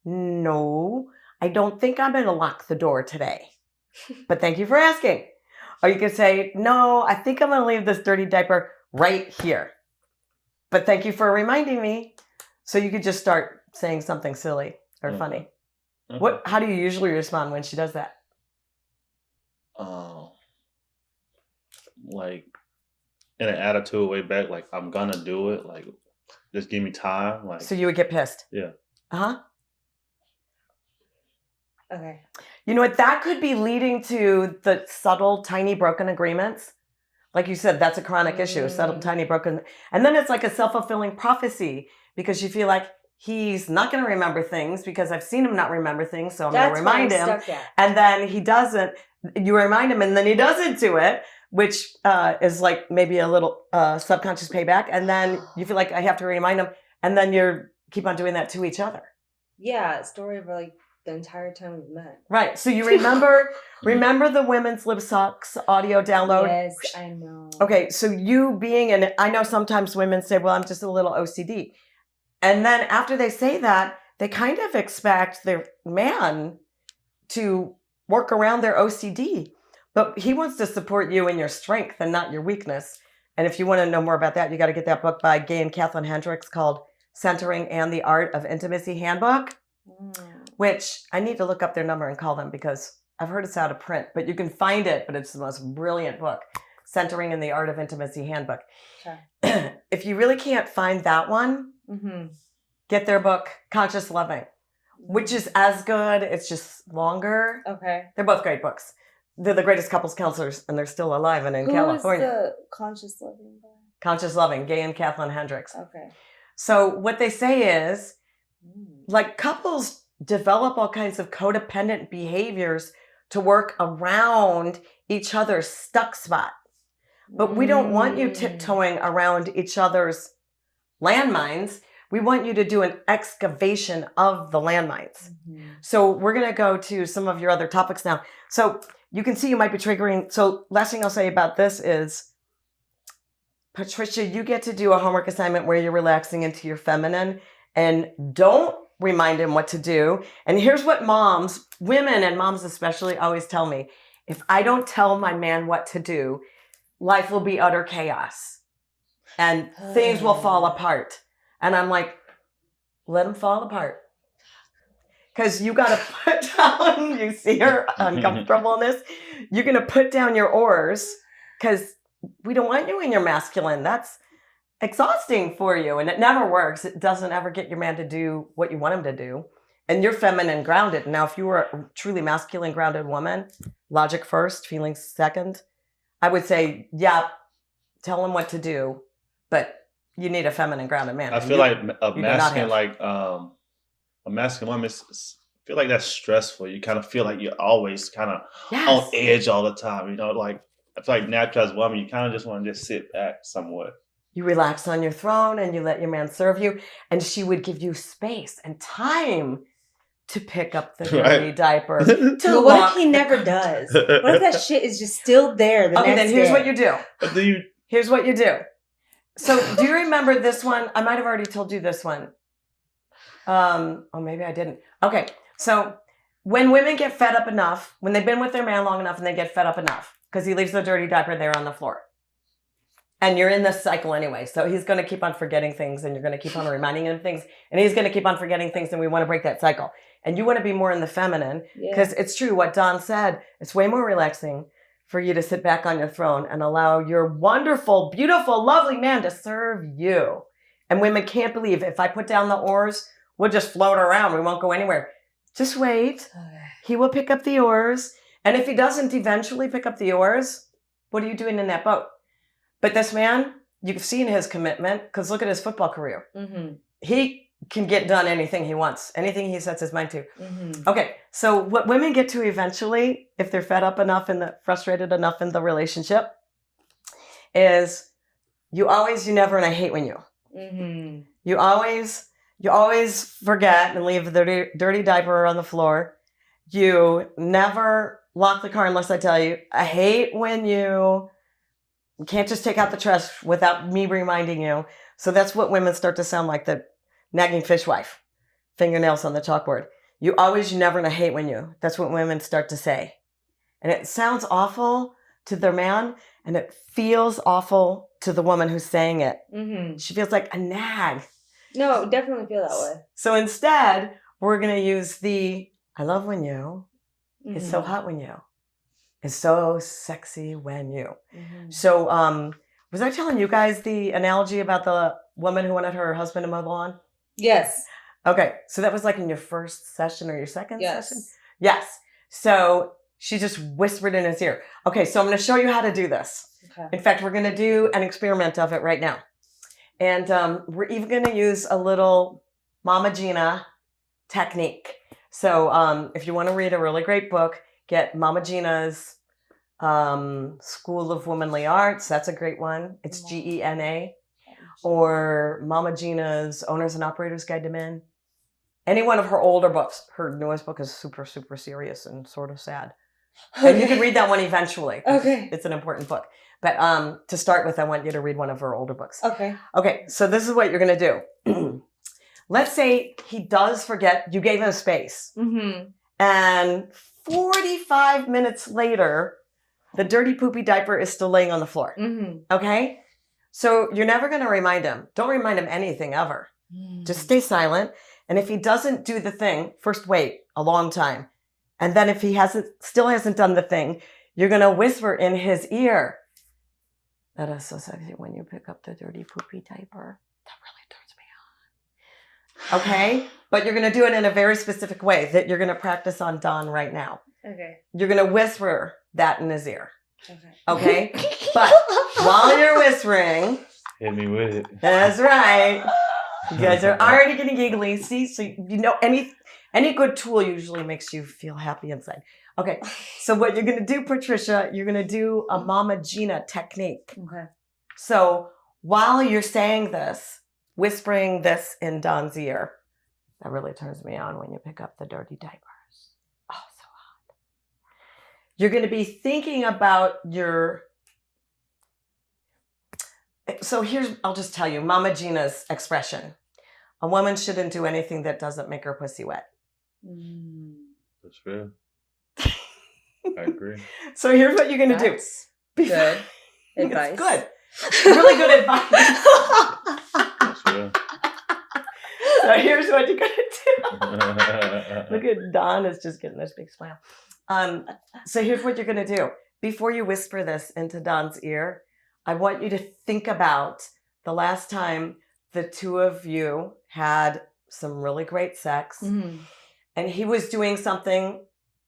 no, I don't think I'm going to lock the door today, but thank you for asking. Or you could say, no, I think I'm going to leave this dirty diaper right here, but thank you for reminding me. So you could just start saying something silly or funny. How do you usually respond when she does that? Like in an attitude way back, like I'm gonna do it. Like just give me time. Like So you would get pissed. yeah. Okay. You know what? That could be leading to the subtle, tiny, broken agreements. Like you said, that's a chronic issue, subtle, tiny, broken. And then it's like a self-fulfilling prophecy because you feel like he's not going to remember things because I've seen him not remember things. So I'm going to remind him. And then he doesn't. You remind him and then he doesn't do it, which is like maybe a little subconscious payback. And then you feel like I have to remind him. And then you keep on doing that to each other. Yeah. Story of like the entire time we've met. Right. So you remember the Women's Lip Socks audio download? Yes, I know. Okay. So you being I know sometimes women say, well, I'm just a little OCD. And then after they say that, they kind of expect their man to work around their OCD. But he wants to support you in your strength and not your weakness. And if you want to know more about that, you got to get that book by Gay and Kathleen Hendricks called Centering and the Art of Intimacy Handbook. Which I need to look up their number and call them because I've heard it's out of print, but you can find it, but it's the most brilliant book, Centering in the Art of Intimacy Handbook. Okay. If you really can't find that one, get their book, Conscious Loving, which is as good. It's just longer. Okay. They're both great books. They're the greatest couples counselors, and they're still alive and in California. Who is the Conscious Loving by? Conscious Loving, Gay and Kathleen Hendricks. Okay. So what they say is, like couples develop all kinds of codependent behaviors to work around each other's stuck spot. But we don't want you tiptoeing around each other's landmines. We want you to do an excavation of the landmines. So we're going to go to some of your other topics now. So you can see you might be triggering. So last thing I'll say about this is, Patricia, you get to do a homework assignment where you're relaxing into your feminine and don't remind him what to do. And here's what moms, women and moms especially, always tell me. If I don't tell my man what to do, life will be utter chaos and things will fall apart. And I'm like, let them fall apart. Because you got to put down, you see her uncomfortableness. You're going to put down your oars because we don't want you in your masculine. That's exhausting for you. And it never works. It doesn't ever get your man to do what you want him to do. And you're feminine grounded. Now, if you were a truly masculine grounded woman, logic first, feelings second, I would say, yeah, tell him what to do. But you need a feminine grounded man. I feel like a masculine woman, I feel like that's stressful. You kind of feel like you're always kind of on edge all the time. You know, like I feel like naturally as a woman, you kind of just want to just sit back somewhat. You relax on your throne and you let your man serve you. And she would give you space and time to pick up the dirty diaper. But what if he never does? What if that shit is just still there the next day? Then here's what you do. Here's what you do. So do you remember this one? I might have already told you this one. Maybe I didn't. Okay. So when women get fed up enough, when they've been with their man long enough and they get fed up enough, because he leaves the dirty diaper there on the floor. And you're in this cycle anyway. So he's going to keep on forgetting things and you're going to keep on reminding him things. And he's going to keep on forgetting things and we want to break that cycle. And you want to be more in the feminine. Because it's true what Don said. It's way more relaxing for you to sit back on your throne and allow your wonderful, beautiful, lovely man to serve you. And women can't believe if I put down the oars, we'll just float around. We won't go anywhere. Just wait. He will pick up the oars. And if he doesn't eventually pick up the oars, what are you doing in that boat? But this man, you've seen his commitment because look at his football career. He can get done anything he wants, anything he sets his mind to. Okay, so what women get to eventually, if they're fed up enough and frustrated enough in the relationship, is you never, and I hate when you. You always forget and leave the dirty diaper on the floor. You never lock the car unless I tell you. I hate when you can't just take out the trash without me reminding you. So that's what women start to sound like, the nagging fishwife, fingernails on the chalkboard. You never, and I hate when you. That's what women start to say. And it sounds awful to their man, and it feels awful to the woman who's saying it. She feels like a nag. No, definitely feel that way. So instead, we're going to use I love when you. It's so hot when you. It's so sexy when you. So, was I telling you guys the analogy about the woman who wanted her husband to mow the lawn? Yes. Okay, so that was like in your first session or your second Yes. session? Yes. So she just whispered in his ear. Okay, so I'm going to show you how to do this. Okay. In fact, we're going to do an experiment of it right now. And we're even going to use a little Mama Gina technique. So if you want to read a really great book, get Mama Gina's School of Womanly Arts. That's a great one. It's GENA. Or Mama Gina's Owners and Operators Guide to Men. Any one of her older books. Her newest book is super, super serious and sort of sad. Okay. And you can read that one eventually. Okay. It's an important book. But to start with, I want you to read one of her older books. Okay. Okay, so this is what you're going to do. Let's say he does forget, you gave him space. And 45 minutes later, the dirty poopy diaper is still laying on the floor. Okay? So you're never going to remind him. Don't remind him anything ever. Just stay silent. And if he doesn't do the thing, first wait a long time. And then if he still hasn't done the thing, you're going to whisper in his ear, that is so sexy when you pick up the dirty poopy diaper. That really turns me on. Okay? But you're going to do it in a very specific way that you're going to practice on Don right now. Okay. You're going to whisper that in his ear. Okay. Okay? But while you're whispering, Hit me with it. that's right. You guys are already getting giggly. See, so you know any good tool usually makes you feel happy inside. Okay, so what you're gonna do, Patricia, you're gonna do a Mama Gina technique. Okay. So while you're saying this, whispering this in Don's ear, that really turns me on when you pick up the dirty diapers. Oh, so hot. You're gonna be thinking about your. So I'll just tell you, Mama Gina's expression. A woman shouldn't do anything that doesn't make her pussy wet. That's true. I agree. So here's what you're going to do. Good It's advice. good. Really good advice. That's true. So here's what you're going to do. Look at Don is just getting this big smile. So here's what you're going to do. Before you whisper this into Don's ear, I want you to think about the last time the two of you had some really great sex and he was doing something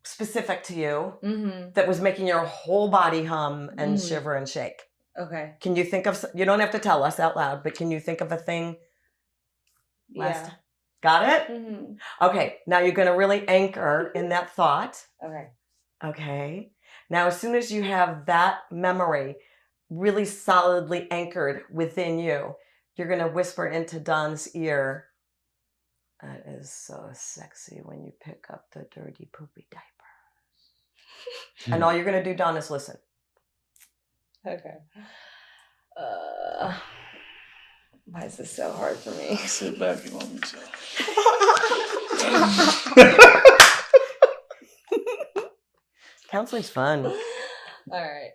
specific to you that was making your whole body hum and shiver and shake. Okay. Can you think of, you don't have to tell us out loud, but can you think of a thing last time? Got it? Okay. Now you're going to really anchor in that thought. Okay. Okay. Now, as soon as you have that memory really solidly anchored within you, you're going to whisper into Don's ear, that is so sexy when you pick up the dirty poopy diapers. And all you're going to do, Don, is listen. Okay. Why is this so hard for me? Sit back if you want me to. Counseling's fun. All right.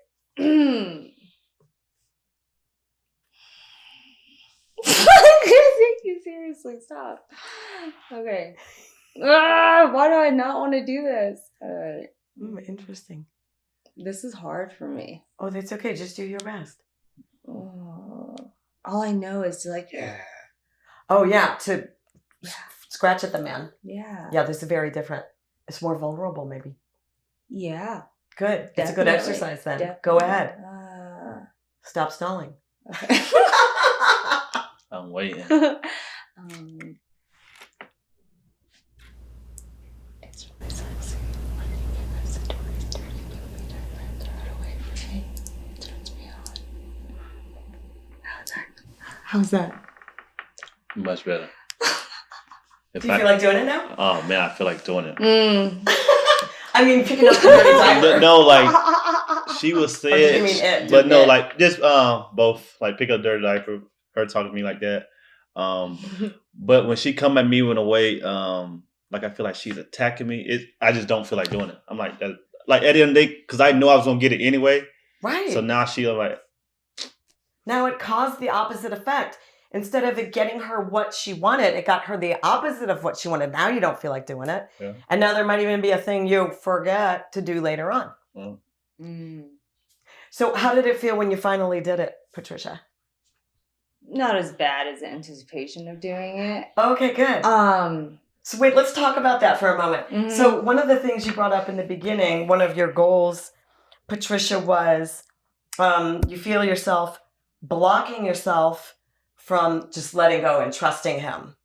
I'm gonna take you seriously. Stop. Okay. Why do I not want to do this? All right. Interesting. This is hard for me. Oh, that's okay. Just do your best. All I know is to like. Oh, yeah. To scratch at the man. Yeah. Yeah, this is very different. It's more vulnerable, maybe. Yeah. Good. It's a good Definitely. exercise then. Definitely. Go ahead. Stop stalling. Okay. I'm waiting. It's really sexy when you give us a dirty poopy diaper and throw it away from me. It turns me on. How's that? Much better. If Do you feel like doing it now? Oh man, I feel like doing it. I mean, picking up the dirty diaper. No, like she was Or do you said, mean it? but no, It. like just both. Like pick up dirty diaper. Her talking to me like that. But when she come at me in a way, like I feel like she's attacking me. I just don't feel like doing it. I'm like, at the end of the day, because I know I was gonna get it anyway. Right. So now she's like, Now it caused the opposite effect. instead of it getting her what she wanted, it got her the opposite of what she wanted. Now you don't feel like doing it. Yeah. And now there might even be a thing you forget to do later on. Well, So how did it feel when you finally did it, Patricia? Not as bad as the anticipation of doing it. Okay, good. So wait, let's talk about that for a moment. So one of the things you brought up in the beginning, one of your goals, Patricia, was you feel yourself blocking yourself from just letting go and trusting him.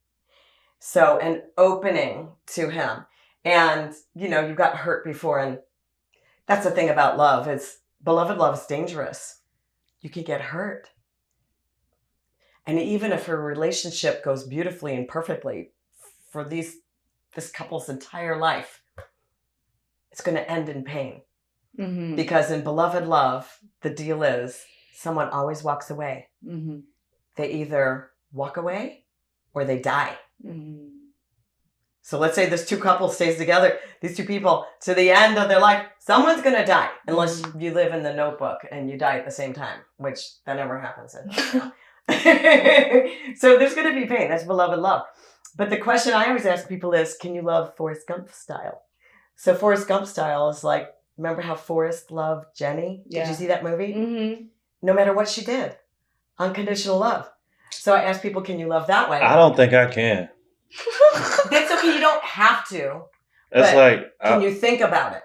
So, and opening to him. And, you know, you got hurt before. And that's the thing about love is beloved love is dangerous. You can get hurt. And even if a relationship goes beautifully and perfectly for this couple's entire life, it's going to end in pain. Because in beloved love, the deal is someone always walks away. They either walk away or they die. So let's say this two couples stays together, these two people, to the end of their life, someone's going to die. Unless you live in the Notebook and you die at the same time, which that never happens. So there's going to be pain. That's beloved love. But the question I always ask people is, can you love Forrest Gump style? So Forrest Gump style is like, remember how Forrest loved Jenny? Did you see that movie? No matter what she did. Unconditional love. So I ask people, can you love that way? I don't think I can. That's okay. You don't have to. That's like, can you think about it?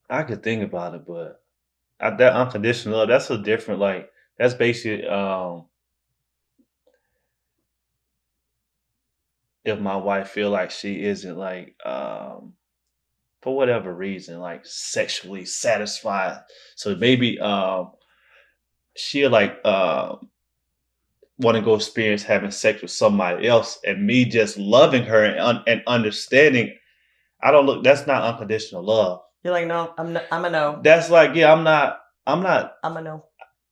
I could think about it, but that unconditional love, that's a different, like, that's basically, if my wife feel like she isn't like, for whatever reason, like sexually satisfied. So maybe she'll like want to go experience having sex with somebody else, and me just loving her and understanding. I don't look. That's not unconditional love. You're like, no, I'm a no. That's like, yeah, I'm not. I'm a no.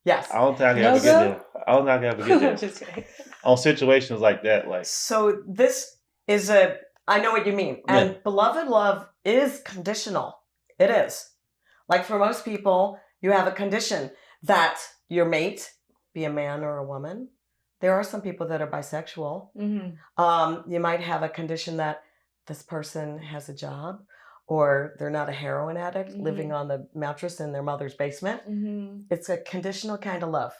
Yes. I don't think I can ever get there. I don't think I can ever get there. Just kidding. On situations like that, like. So this is I know what you mean. And beloved love is conditional. It is. Like for most people, you have a condition that your mate be a man or a woman. There are some people that are bisexual. You might have a condition that this person has a job, or they're not a heroin addict living on the mattress in their mother's basement. It's a conditional kind of love.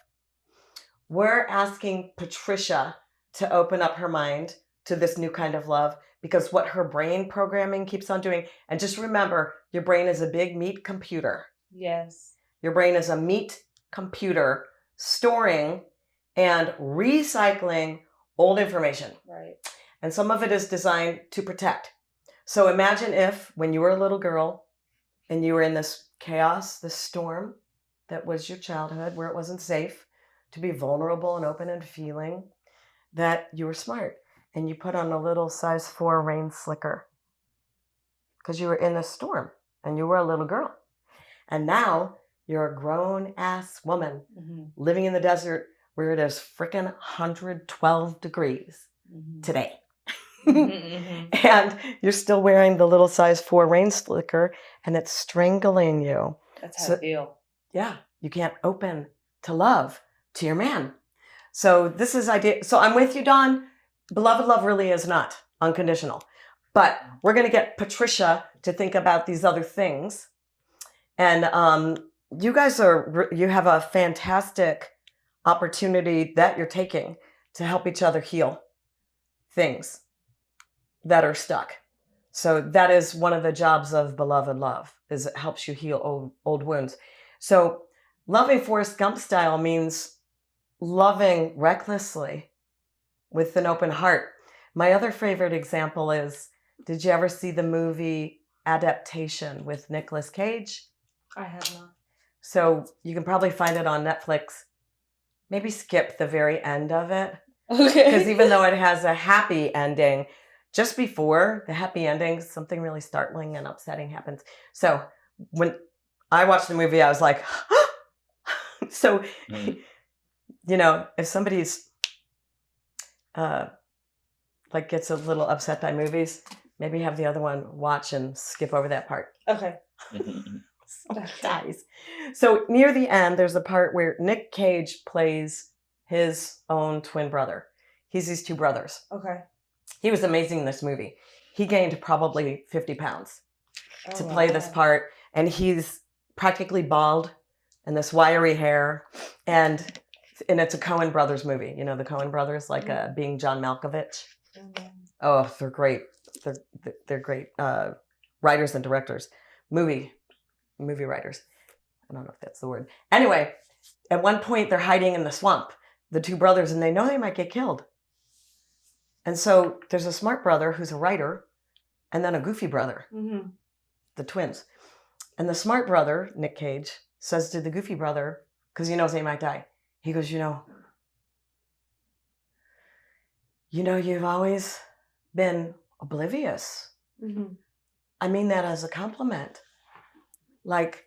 We're asking Patricia to open up her mind to this new kind of love, because what her brain programming keeps on doing, and just remember, your brain is a big meat computer. Yes. Your brain is a meat computer storing and recycling old information. Right. And some of it is designed to protect. So imagine if, when you were a little girl and you were in this chaos, this storm that was your childhood, where it wasn't safe to be vulnerable and open and feeling, that you were smart and you put on a little size 4 rain slicker because you were in a storm and you were a little girl. And now you're a grown ass woman living in the desert where it is frickin' 112 degrees today. And you're still wearing the little size 4 rain slicker and it's strangling you. That's how I feel. Yeah, you can't open to love to your man. So this is idea. So I'm with you, Dawn. Beloved love really is not unconditional. But we're going to get Patricia to think about these other things. And you guys you have a fantastic opportunity that you're taking to help each other heal things that are stuck. So that is one of the jobs of beloved love, is it helps you heal old wounds. So loving Forrest Gump style means loving recklessly with an open heart. My other favorite example is, did you ever see the movie Adaptation with Nicolas Cage? I have not. So you can probably find it on Netflix. Maybe skip the very end of it. Okay. Because even though it has a happy ending, just before the happy ending, something really startling and upsetting happens. So when I watched the movie, I was like, so, you know, if somebody's like gets a little upset by movies, maybe have the other one watch and skip over that part. Okay. Someone dies. So near the end, there's a part where Nick Cage plays his own twin brother. He's these two brothers. Okay. He was amazing in this movie. He gained probably 50 pounds to Oh, play this wow. part. And he's practically bald and this wiry hair. And it's a Coen Brothers movie. You know, the Coen Brothers, like being John Malkovich. Oh, they're great. They're great writers and directors. Movie writers. I don't know if that's the word. Anyway, at one point they're hiding in the swamp, the two brothers, and they know they might get killed. And so there's a smart brother who's a writer, and then a goofy brother, the twins. And the smart brother, Nick Cage, says to the goofy brother, because he knows they might die, he goes, you know, you've always been oblivious. I mean that as a compliment. Like,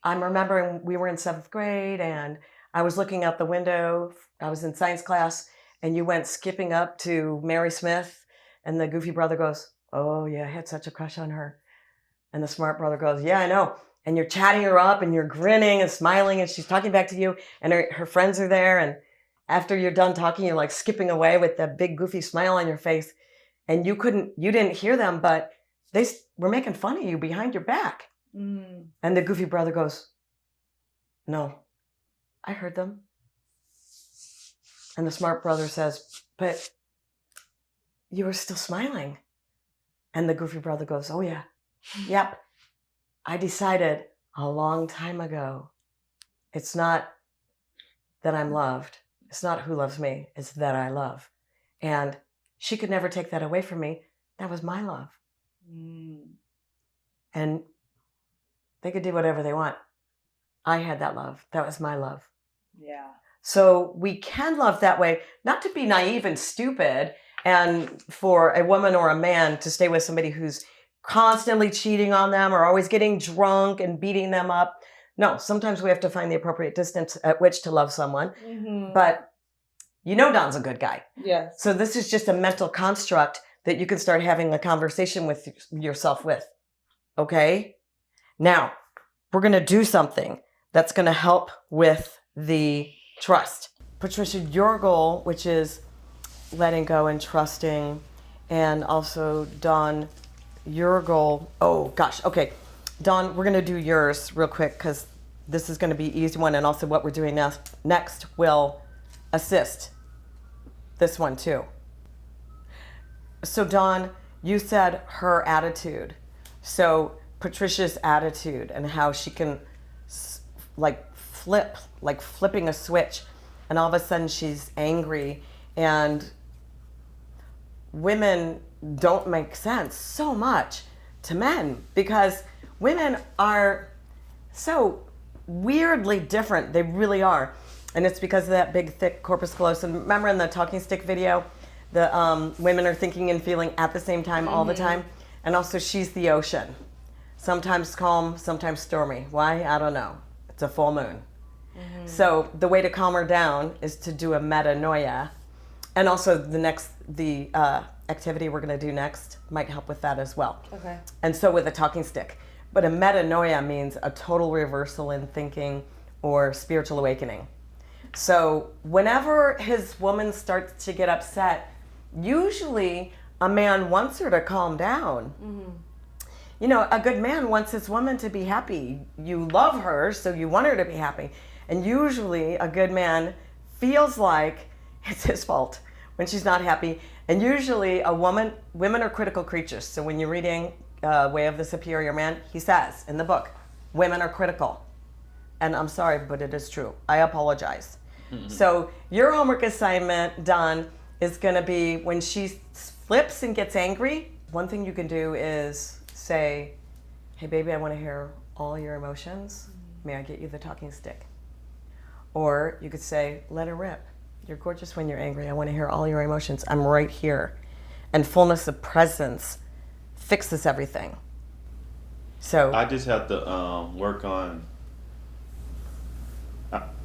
I'm remembering we were in 7th grade and I was looking out the window. I was in science class and you went skipping up to Mary Smith, and the goofy brother goes, oh yeah, I had such a crush on her. And the smart brother goes, yeah, I know. And you're chatting her up and you're grinning and smiling and she's talking back to you and her friends are there. And after you're done talking, you're like skipping away with that big goofy smile on your face. And you didn't hear them, but they were making fun of you behind your back. And the goofy brother goes, no, I heard them. And the smart brother says, but you were still smiling. And the goofy brother goes, oh yeah, yep. I decided a long time ago, it's not that I'm loved. It's not who loves me. It's that I love. And she could never take that away from me. That was my love. And they could do whatever they want. I had that love. That was my love. Yeah. So we can love that way, not to be naive and stupid, and for a woman or a man to stay with somebody who's constantly cheating on them or always getting drunk and beating them up. No, sometimes we have to find the appropriate distance at which to love someone. But Don's a good guy. Yes. So this is just a mental construct that you can start having a conversation with yourself with. Okay? Now, we're going to do something that's going to help with the trust. Patricia, your goal, which is letting go and trusting, and also Dawn, your goal. Oh gosh. Okay. Dawn, we're going to do yours real quick because this is going to be an easy one. And also what we're doing next will assist this one too. So Dawn, you said her attitude. So Patricia's attitude and how she can flipping a switch, and all of a sudden she's angry, and women don't make sense so much to men because women are so weirdly different. They really are. And it's because of that big, thick corpus callosum. Remember in the talking stick video, the women are thinking and feeling at the same time all the time. And also she's the ocean. Sometimes calm, sometimes stormy. Why? I don't know. It's a full moon. So the way to calm her down is to do a metanoia. And also the activity we're going to do next might help with that as well. Okay. And so with a talking stick. But a metanoia means a total reversal in thinking or spiritual awakening. So whenever his woman starts to get upset, usually a man wants her to calm down. A good man wants his woman to be happy. You love her, so you want her to be happy. And usually a good man feels like it's his fault when she's not happy. And usually women are critical creatures. So when you're reading Way of the Superior Man, he says in the book, women are critical. And I'm sorry, but it is true. I apologize. So your homework assignment, Dawn, is going to be when she flips and gets angry, one thing you can do is say, hey, baby, I want to hear all your emotions. May I get you the talking stick? Or you could say, let her rip. You're gorgeous when you're angry. I want to hear all your emotions. I'm right here. And fullness of presence fixes everything. So I just have to work on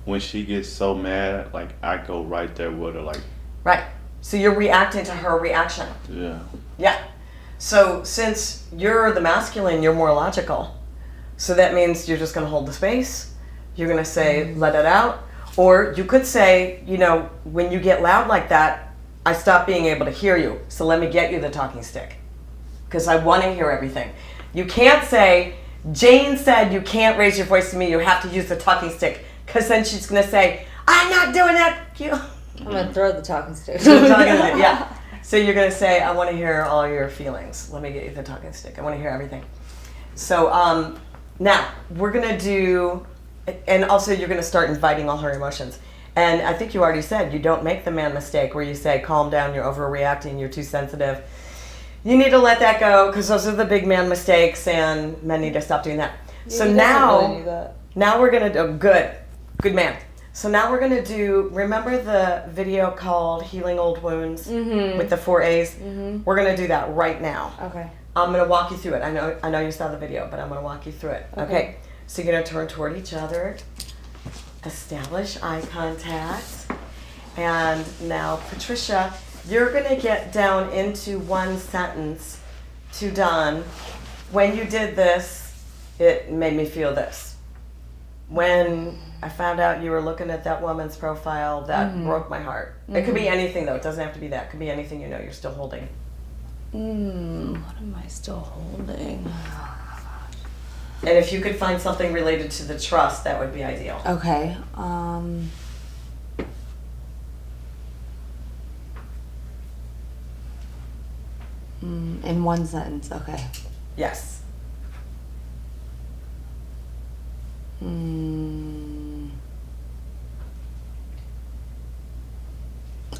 when she gets so mad, like I go right there with her, like. Right. So you're reacting to her reaction. Yeah. Yeah. So since you're the masculine, you're more logical. So that means you're just going to hold the space. You're going to say, let it out. Or you could say, when you get loud like that, I stop being able to hear you. So let me get you the talking stick. Because I want to hear everything. You can't say, Jane said you can't raise your voice to me, you have to use the talking stick. Because then she's going to say, I'm not doing that. I'm going to throw the talking stick. Yeah. So you're going to say, I want to hear all your feelings. Let me get you the talking stick. I want to hear everything. So now we're going to do, and also you're going to start inviting all her emotions. And I think you already said you don't make the man mistake where you say, calm down, you're overreacting, you're too sensitive. You need to let that go because those are the big man mistakes and men need to stop doing that. Yeah, So now we're going to do, good man. So now we're going to do, remember the video called Healing Old Wounds with the 4 A's? We're going to do that right now. Okay. I'm going to walk you through it. I know you saw the video, but I'm going to walk you through it. Okay. So you're going to turn toward each other, establish eye contact, and now Patricia, you're going to get down into one sentence to Don. When you did this, it made me feel this. When I found out you were looking at that woman's profile, that broke my heart. It could be anything, though. It doesn't have to be that. It could be anything you're still holding. What am I still holding? And if you could find something related to the trust, that would be ideal. Okay. In one sentence, okay. Yes.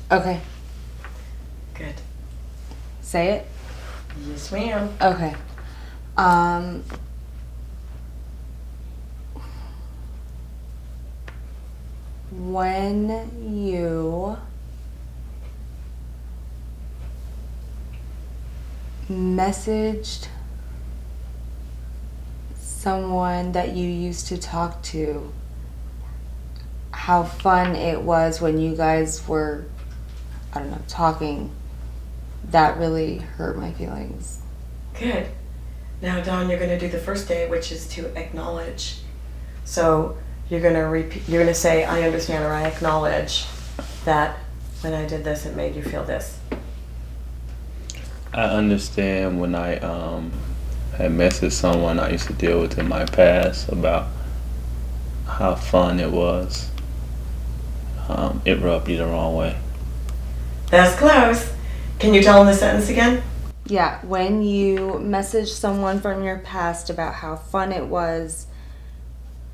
Okay. Good. Say it? Yes, ma'am. Okay. When you messaged someone that you used to talk to, how fun it was when you guys were, I don't know, talking, that really hurt my feelings. Good. Now, Dawn, you're going to do the first day, which is to acknowledge. So you're going to repeat. You're going to say, "I understand," or "I acknowledge that when I did this, it made you feel this." I understand when I had messaged someone I used to deal with in my past about how fun it was. It rubbed you the wrong way. That's close. Can you tell them the sentence again? Yeah, when you message someone from your past about how fun it was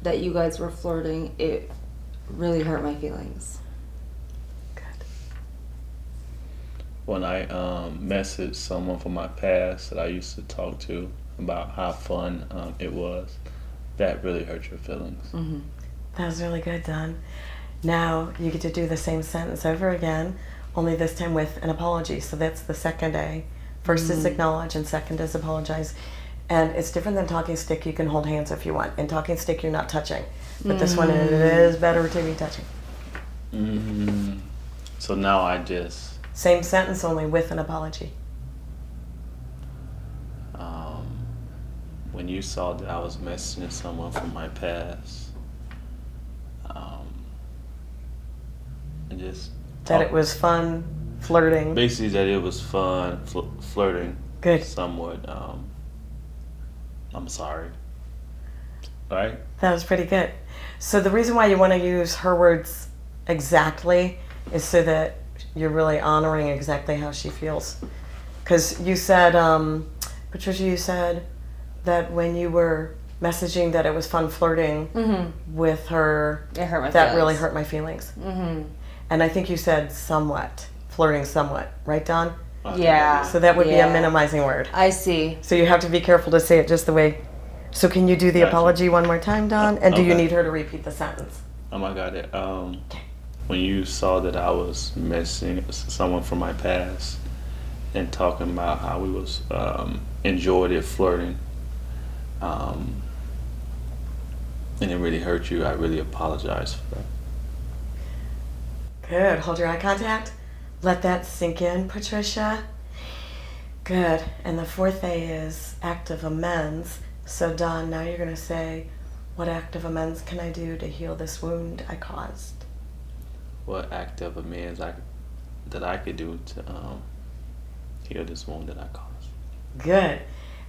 that you guys were flirting, it really hurt my feelings. Good. When I messaged someone from my past that I used to talk to about how fun it was, that really hurt your feelings. That was really good, Dawn. Now you get to do the same sentence over again, only this time with an apology. So that's the second A. First is acknowledge and second is apologize. And it's different than talking stick. You can hold hands if you want. In talking stick, you're not touching. But this one, it is better to be touching. So now I just... Same sentence, only with an apology. When you saw that I was messaging someone from my past, and just... That it was fun, flirting. Basically that it was fun, flirting. Good. Somewhat. I'm sorry. Right? That was pretty good. So the reason why you want to use her words exactly is so that you're really honoring exactly how she feels. Because you said, Patricia, you said that when you were messaging that it was fun flirting with her, It hurt my that feelings. really hurt my feelings. And I think you said somewhat, flirting somewhat, right, Dawn? Yeah. So that would be a minimizing word. I see. So you have to be careful to say it just the way. So can you do the Gotcha. apology one more time, Dawn? And do you Okay. need her to repeat the sentence? I got it. When you saw that I was messaging someone from my past and talking about how we was enjoyed it flirting, and it really hurt you, I really apologize for that. Good. Hold your eye contact. Let that sink in, Patricia. Good. And the fourth A is act of amends. So, Dawn, now you're going to say, what act of amends can I do to heal this wound I caused? what act of amends that I could do to heal this wound that I caused. Good.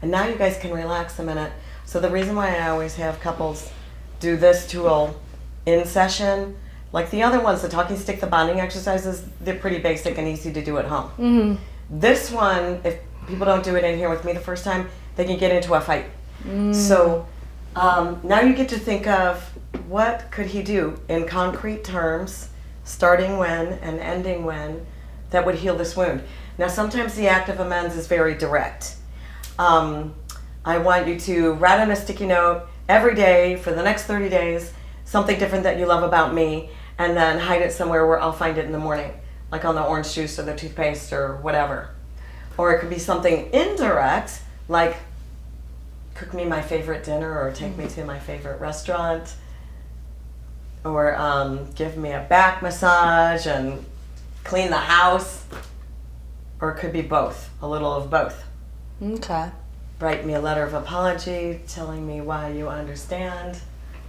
And now you guys can relax a minute. So the reason why I always have couples do this tool in session, like the other ones, the talking stick, the bonding exercises, they're pretty basic and easy to do at home. Mm-hmm. This one, if people don't do it in here with me the first time, they can get into a fight. So now you get to think of what could he do in concrete terms, starting when and ending when, that would heal this wound. Now sometimes the act of amends is very direct. I want you to write on a sticky note every day for the next 30 days something different that you love about me, and then hide it somewhere where I'll find it in the morning, like on the orange juice or the toothpaste or whatever. Or it could be something indirect, like cook me my favorite dinner or take me to my favorite restaurant, or give me a back massage and clean the house. Or it could be both, a little of both. Okay. Write me a letter of apology telling me why you understand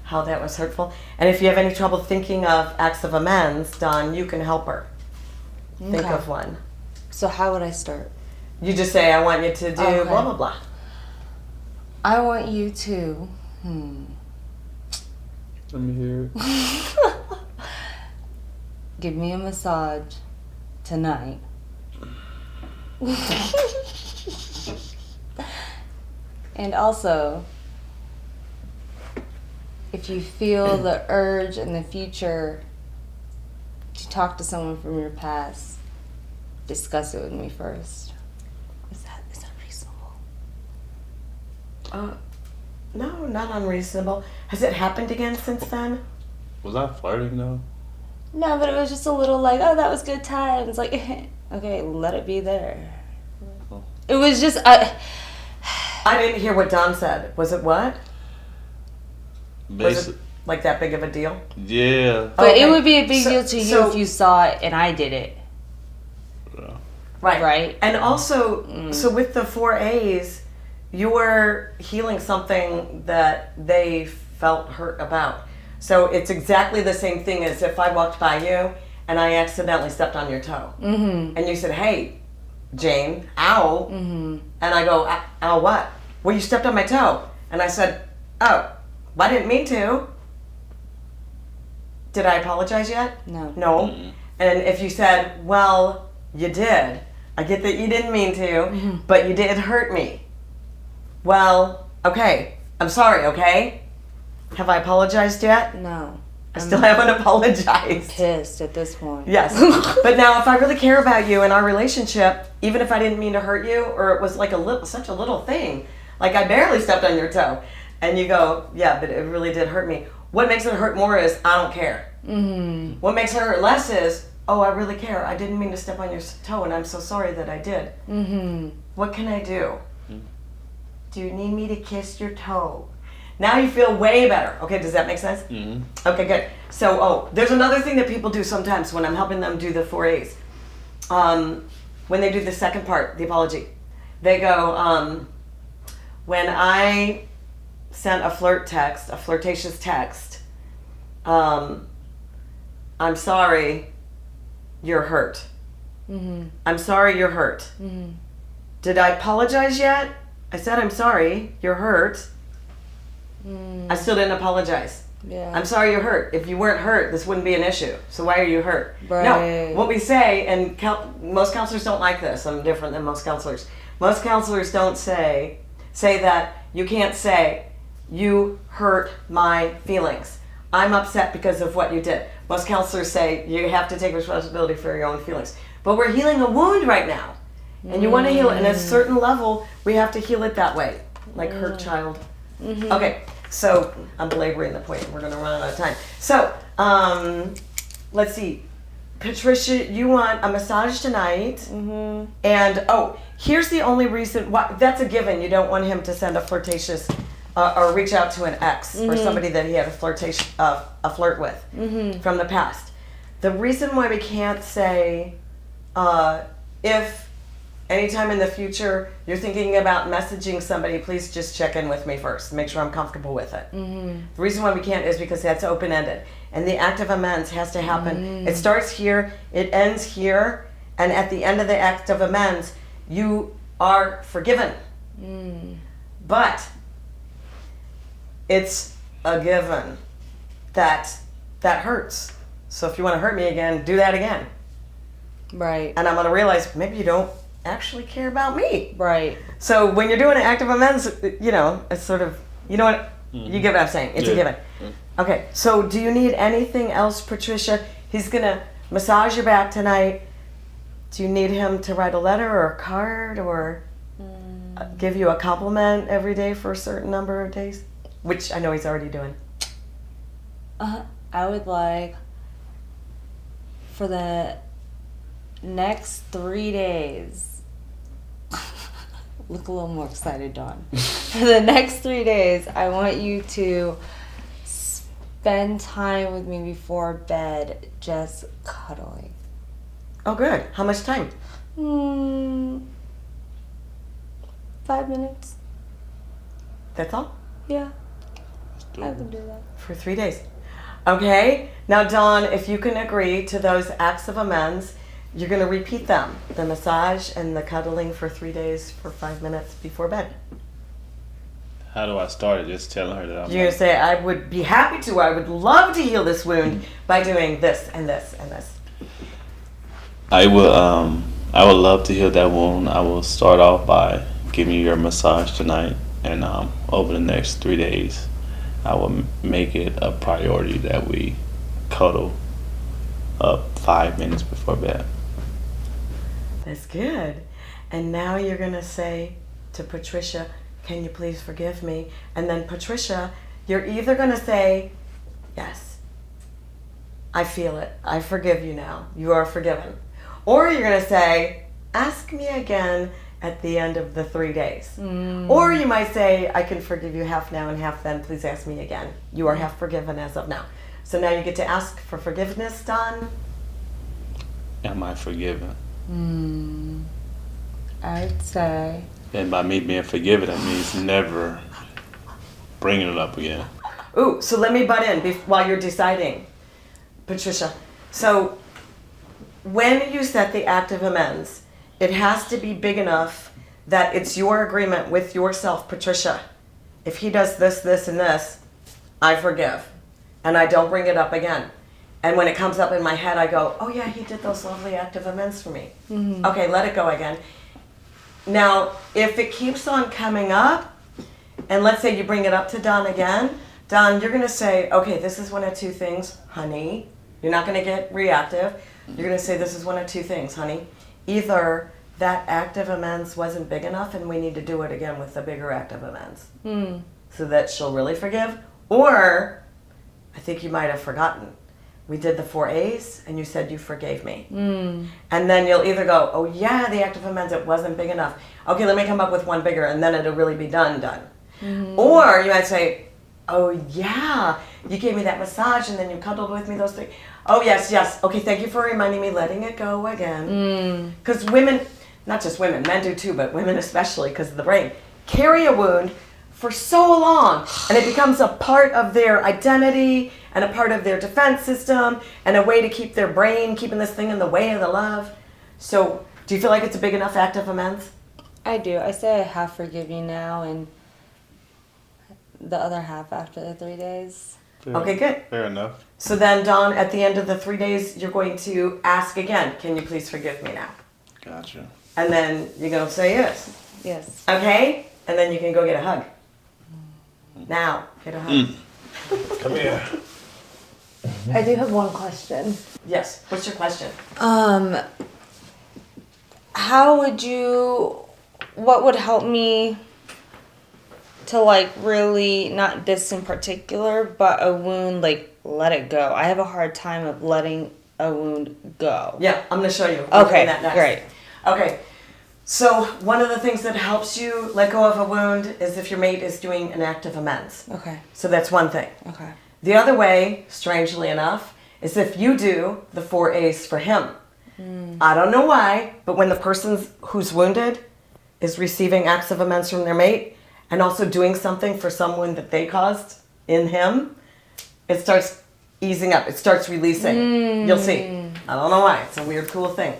how that was hurtful. And if you have any trouble thinking of acts of amends, Dawn, you can help her think Okay. of one. So how would I start? You just say, I want you to do Okay. blah, blah, blah. I want you to Let me hear it. give me a massage tonight. And also, if you feel the urge in the future to talk to someone from your past, discuss it with me first. Is that reasonable? No, not unreasonable. Has it happened again since then? Was I flirting though? No, but it was just a little like, oh, that was good times. Like, okay, let it be there. It was just, I didn't hear what Don said. Was it what? Was it like that big of a deal? Yeah. but Okay. it would be a big So- deal to you so- if you saw it and I did it, Right. right? And also, so with the 4A's, you were healing something that they felt hurt about. So it's exactly the same thing as if I walked by you and I accidentally stepped on your toe. Mm-hmm. And you said, hey, Jane, ow. Mm-hmm. And I go, ow what? Well, you stepped on my toe. And I said, oh, I didn't mean to. Did I apologize yet? No. No. Mm-mm. And if you said, well, you did. I get that you didn't mean to, but you did hurt me. Well, okay. I'm sorry, okay? Have I apologized yet? No. I still haven't apologized. Pissed at this point. Yes. But now if I really care about you and our relationship, even if I didn't mean to hurt you, or it was like such a little thing, like I barely stepped on your toe, and you go, yeah, but it really did hurt me. What makes it hurt more is I don't care. Mm-hmm. What makes it hurt less is, oh, I really care. I didn't mean to step on your toe, and I'm so sorry that I did. Mm-hmm. What can I do? Do you need me to kiss your toe? Now you feel way better. Okay, does that make sense? Mm-hmm. Okay, good. So, there's another thing that people do sometimes when I'm helping them do the 4A's. When they do the second part, the apology, they go, when I sent a flirtatious text, I'm sorry you're hurt. Mm-hmm. I'm sorry you're hurt. Mm-hmm. Did I apologize yet? I said I'm sorry you're hurt. I still didn't apologize. Yeah. I'm sorry you're hurt. If you weren't hurt, this wouldn't be an issue. So why are you hurt? Right. No, what we say, and most counselors don't like this. I'm different than most counselors. Most counselors don't say that you can't say, you hurt my feelings. I'm upset because of what you did. Most counselors say you have to take responsibility for your own feelings. But we're healing a wound right now. And you want to heal it. And at a certain level, we have to heal it that way. Like hurt child. Mm-hmm. Okay, so I'm belaboring the point. We're going to run out of time. So, let's see. Patricia, you want a massage tonight. Mm-hmm. And, here's the only reason why. That's a given. You don't want him to send a flirtatious or reach out to an ex or somebody that he had a flirt with from the past. The reason why we can't say if anytime in the future you're thinking about messaging somebody, please just check in with me first. Make sure I'm comfortable with it. The reason why we can't is because that's open-ended. And the act of amends has to happen. It starts here, it ends here, and at the end of the act of amends, you are forgiven. But it's a given that hurts. So if you want to hurt me again, do that again. Right. And I'm going to realize maybe you don't actually care about me. Right. So when you're doing an act of amends, it's sort of, you know what? You get what I'm saying. It's a given. Okay, so do you need anything else, Patricia? He's going to massage your back tonight. Do you need him to write a letter or a card or give you a compliment every day for a certain number of days? Which I know he's already doing. I would like for the next 3 days. Look a little more excited, Dawn. For the next 3 days, I want you to spend time with me before bed, just cuddling. Oh, good. How much time? 5 minutes. That's all? Yeah, I can do that. For 3 days. Okay. Now, Dawn, if you can agree to those acts of amends, you're going to repeat them. The massage and the cuddling for 3 days for 5 minutes before bed. How do I start it? Just telling her that I'm You're going to say, I would be happy to. I would love to heal this wound by doing this and this and this. I would love to heal that wound. I will start off by giving you your massage tonight, and over the next 3 days, I will make it a priority that we cuddle up 5 minutes before bed. That's good. And now you're going to say to Patricia, can you please forgive me? And then Patricia, you're either going to say, yes, I feel it. I forgive you now. You are forgiven. Or you're going to say, ask me again at the end of the 3 days. Or you might say, I can forgive you half now and half then. Please ask me again. You are half forgiven as of now. So now you get to ask for forgiveness, Don. Am I forgiven? I'd say. And by me being forgiven, that means never bringing it up again. Ooh, so let me butt in while you're deciding, Patricia. So when you set the act of amends, it has to be big enough that it's your agreement with yourself, Patricia. If he does this, this, and this, I forgive. And I don't bring it up again. And when it comes up in my head, I go, oh yeah, he did those lovely act of amends for me. Okay, let it go again. Now, if it keeps on coming up, and let's say you bring it up to Don again, Don, you're going to say, okay, this is one of two things, honey. You're not going to get reactive. You're going to say this is one of two things, honey. Either that act of amends wasn't big enough and we need to do it again with the bigger act of amends so that she'll really forgive, or I think you might have forgotten. We did the 4 A's and you said you forgave me. And then you'll either go, oh yeah, the act of amends, it wasn't big enough. Okay, let me come up with one bigger and then it'll really be done. Or you might say, oh yeah, you gave me that massage and then you cuddled with me, those things. Oh yes. Okay, thank you for reminding me, letting it go again. Because women, not just women, men do too, but women especially because of the brain, carry a wound for so long and it becomes a part of their identity and a part of their defense system and a way to keep their brain keeping this thing in the way of the love. So do you feel like it's a big enough act of amends? I do. I say I half forgive you now and the other half after the 3 days. Okay, good. Fair enough. So then, Dawn, at the end of the 3 days, you're going to ask again, can you please forgive me now? Gotcha. And then you're going to say yes. Yes. Okay? And then you can go get a hug. Now, get a hug. Come here. I do have one question. Yes. What's your question? What would help me to like really, not this in particular, but a wound, like let it go? I have a hard time of letting a wound go. Yeah, I'm going to show you. We're Okay, doing that next. great. Okay. So one of the things that helps you let go of a wound is if your mate is doing an act of amends. Okay. So that's one thing. Okay. The other way, strangely enough, is if you do the 4 A's for him. I don't know why, but when the person who's wounded is receiving acts of amends from their mate and also doing something for someone that they caused in him, it starts easing up. It starts releasing. You'll see. I don't know why. It's a weird, cool thing.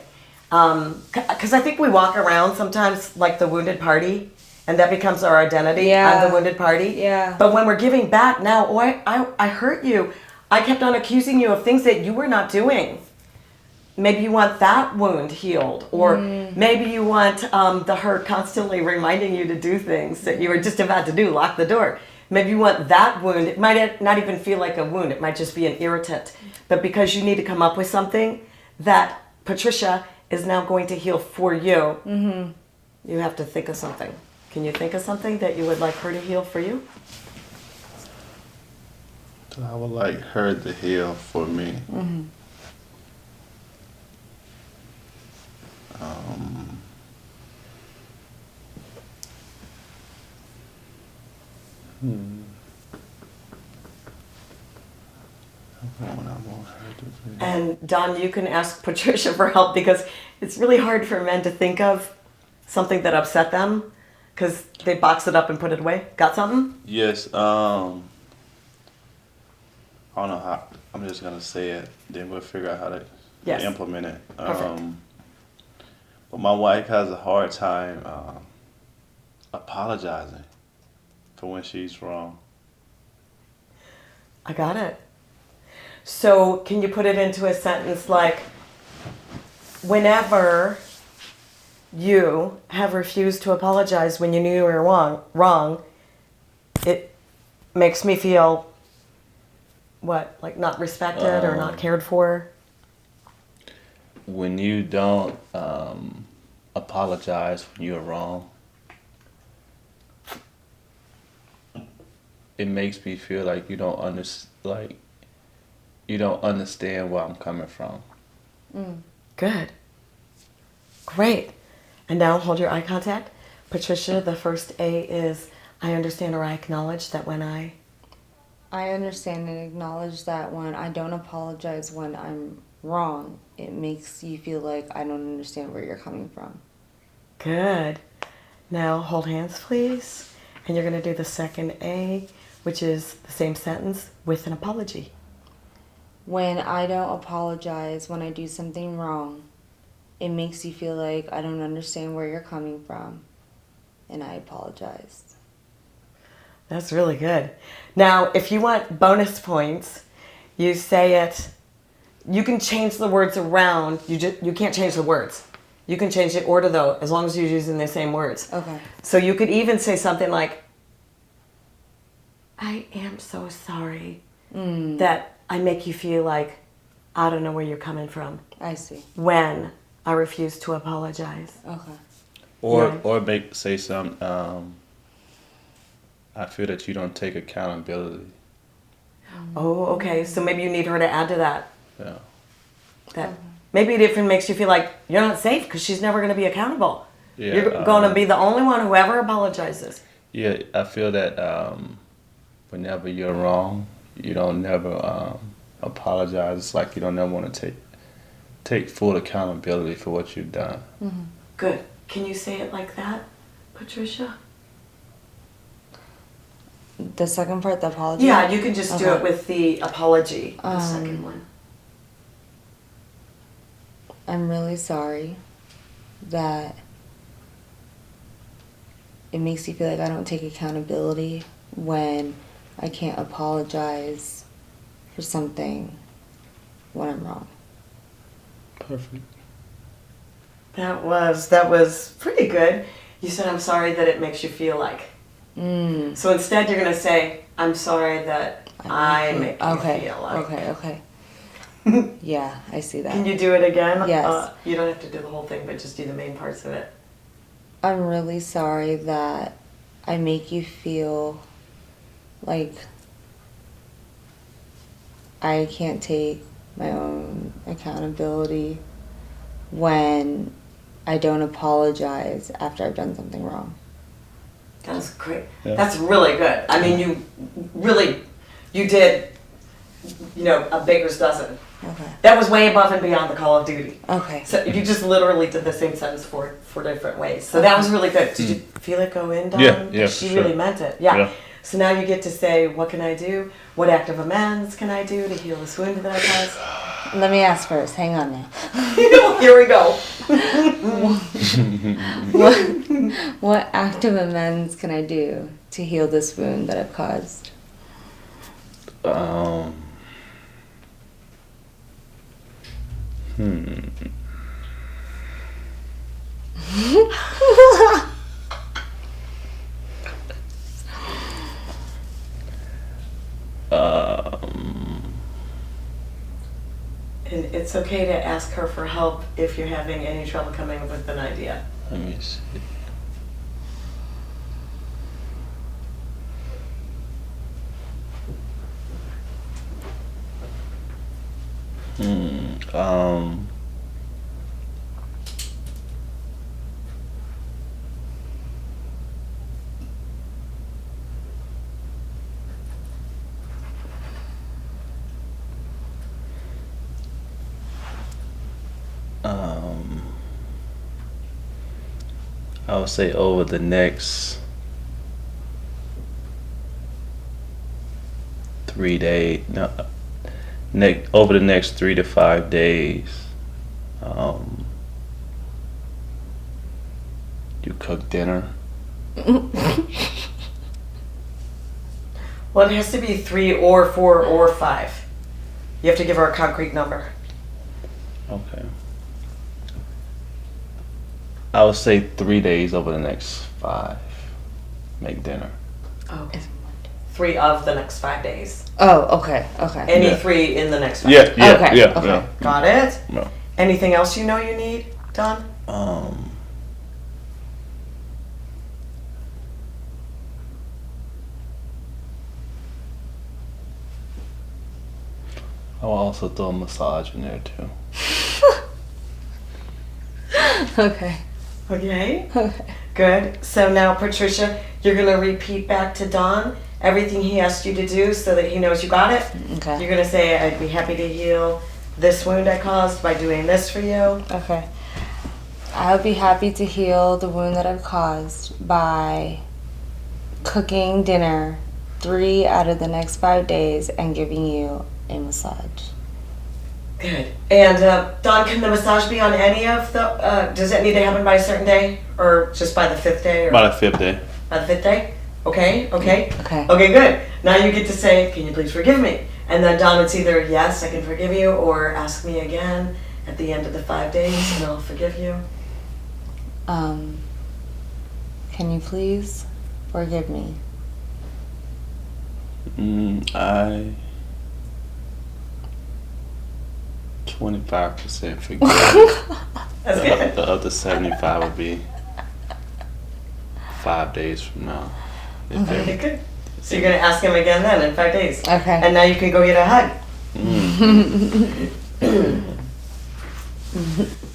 Because I think we walk around sometimes like the wounded party, and that becomes our identity. Yeah. I'm the wounded party. Yeah. But when we're giving back now, I hurt you. I kept on accusing you of things that you were not doing. Maybe you want that wound healed, or maybe you want the hurt constantly reminding you to do things that you were just about to do, lock the door. Maybe you want that wound. It might not even feel like a wound. It might just be an irritant. But because you need to come up with something that Patricia is now going to heal for you, you have to think of something. Can you think of something that you would like her to heal for you? I would like her to heal for me. And Don, you can ask Patricia for help because it's really hard for men to think of something that upset them because they box it up and put it away. Got something? Yes, I don't know how, I'm just gonna say it, then we'll figure out how to Yes. implement it. Perfect. But my wife has a hard time apologizing for when she's wrong. I got it. So can you put it into a sentence like, whenever you have refused to apologize when you knew you were wrong, it makes me feel, what, like not respected or not cared for? When you don't apologize when you're wrong, it makes me feel like you don't understand where I'm coming from. Good. Great. And now hold your eye contact. Patricia, the first A is I understand or I acknowledge that when I understand and acknowledge that when I don't apologize when I'm wrong, it makes you feel like I don't understand where you're coming from. Good. Now hold hands, please. And you're going to do the second A, which is the same sentence with an apology. When I don't apologize when I do something wrong, it makes you feel like I don't understand where you're coming from, and I apologize. That's really good. Now, if you want bonus points, you say it. You can change the words around. You can't change the words. You can change the order, though, as long as you're using the same words. Okay. So you could even say something like, I am so sorry that I make you feel like I don't know where you're coming from I see. when I refuse to apologize. Okay. Or say something, I feel that you don't take accountability. Oh, okay. So maybe you need her to add to that. Yeah. That maybe it even makes you feel like you're not safe because she's never going to be accountable. Yeah, You're going to be the only one who ever apologizes. Yeah, I feel that whenever you're wrong, you don't never apologize. It's like you don't never want to take full accountability for what you've done. Good. Can you say it like that, Patricia? The second part, the apology? Yeah, you can just do Okay. it with the apology, the second one. I'm really sorry that it makes you feel like I don't take accountability when I can't apologize for something when I'm wrong. Perfect. That was pretty good. You said, I'm sorry that it makes you feel like. So instead you're going to say, I'm sorry that I make you feel like. Okay. Yeah, I see that. Can you do it again? Yes. You don't have to do the whole thing, but just do the main parts of it. I'm really sorry that I make you feel like I can't take my own accountability when I don't apologize after I've done something wrong. That's great. Yeah. That's really good. I mean, you did, a baker's dozen. Okay. That was way above and beyond the Call of Duty. Okay. So you just literally did the same sentence four different ways. So that was really good. Did you feel it go in, Dawn? Yeah, She for sure. really meant it. Yeah. Yeah. So now you get to say, what can I do? What act of amends can I do to heal this wound that I caused? Let me ask first. Hang on now. Here we go. What act of amends can I do to heal this wound that I've caused? And it's okay to ask her for help if you're having any trouble coming up with an idea. Let me see. I would say over the next 3 days, over the next 3 to 5 days, you cook dinner. Well, it has to be 3 or 4 or 5. You have to give her a concrete number. Okay. I would say 3 days over the next 5. Make dinner. Okay. 3 of the next 5 days. Oh, okay. Okay. Any Yeah. 3 in the next 5 Yeah, days. yeah, Okay, yeah, okay. yeah. Got it? No. Anything else you know you need, Don? I will also throw a massage in there too. Okay. Okay. Okay. Good. So now, Patricia, you're going to repeat back to Don everything he asked you to do so that he knows you got it. Okay. You're going to say, I'd be happy to heal this wound I caused by doing this for you. Okay. I would be happy to heal the wound that I've caused by cooking dinner 3 out of the next 5 days and giving you a massage. Good. And Don, can the massage be on any of the, does it need to happen by a certain day or just by the 5th day? Or About the 5th day. by the 5th day? Okay, okay. Okay. Okay, good. Now you get to say, can you please forgive me? And then Don, it's either yes, I can forgive you, or ask me again at the end of the 5 days and I'll forgive you. Can you please forgive me? I 25% forgive. That's good. The other 75 would be 5 days from now. If Okay, every- good. So you're going to ask him again then in 5 days. Okay. And now you can go get a hug.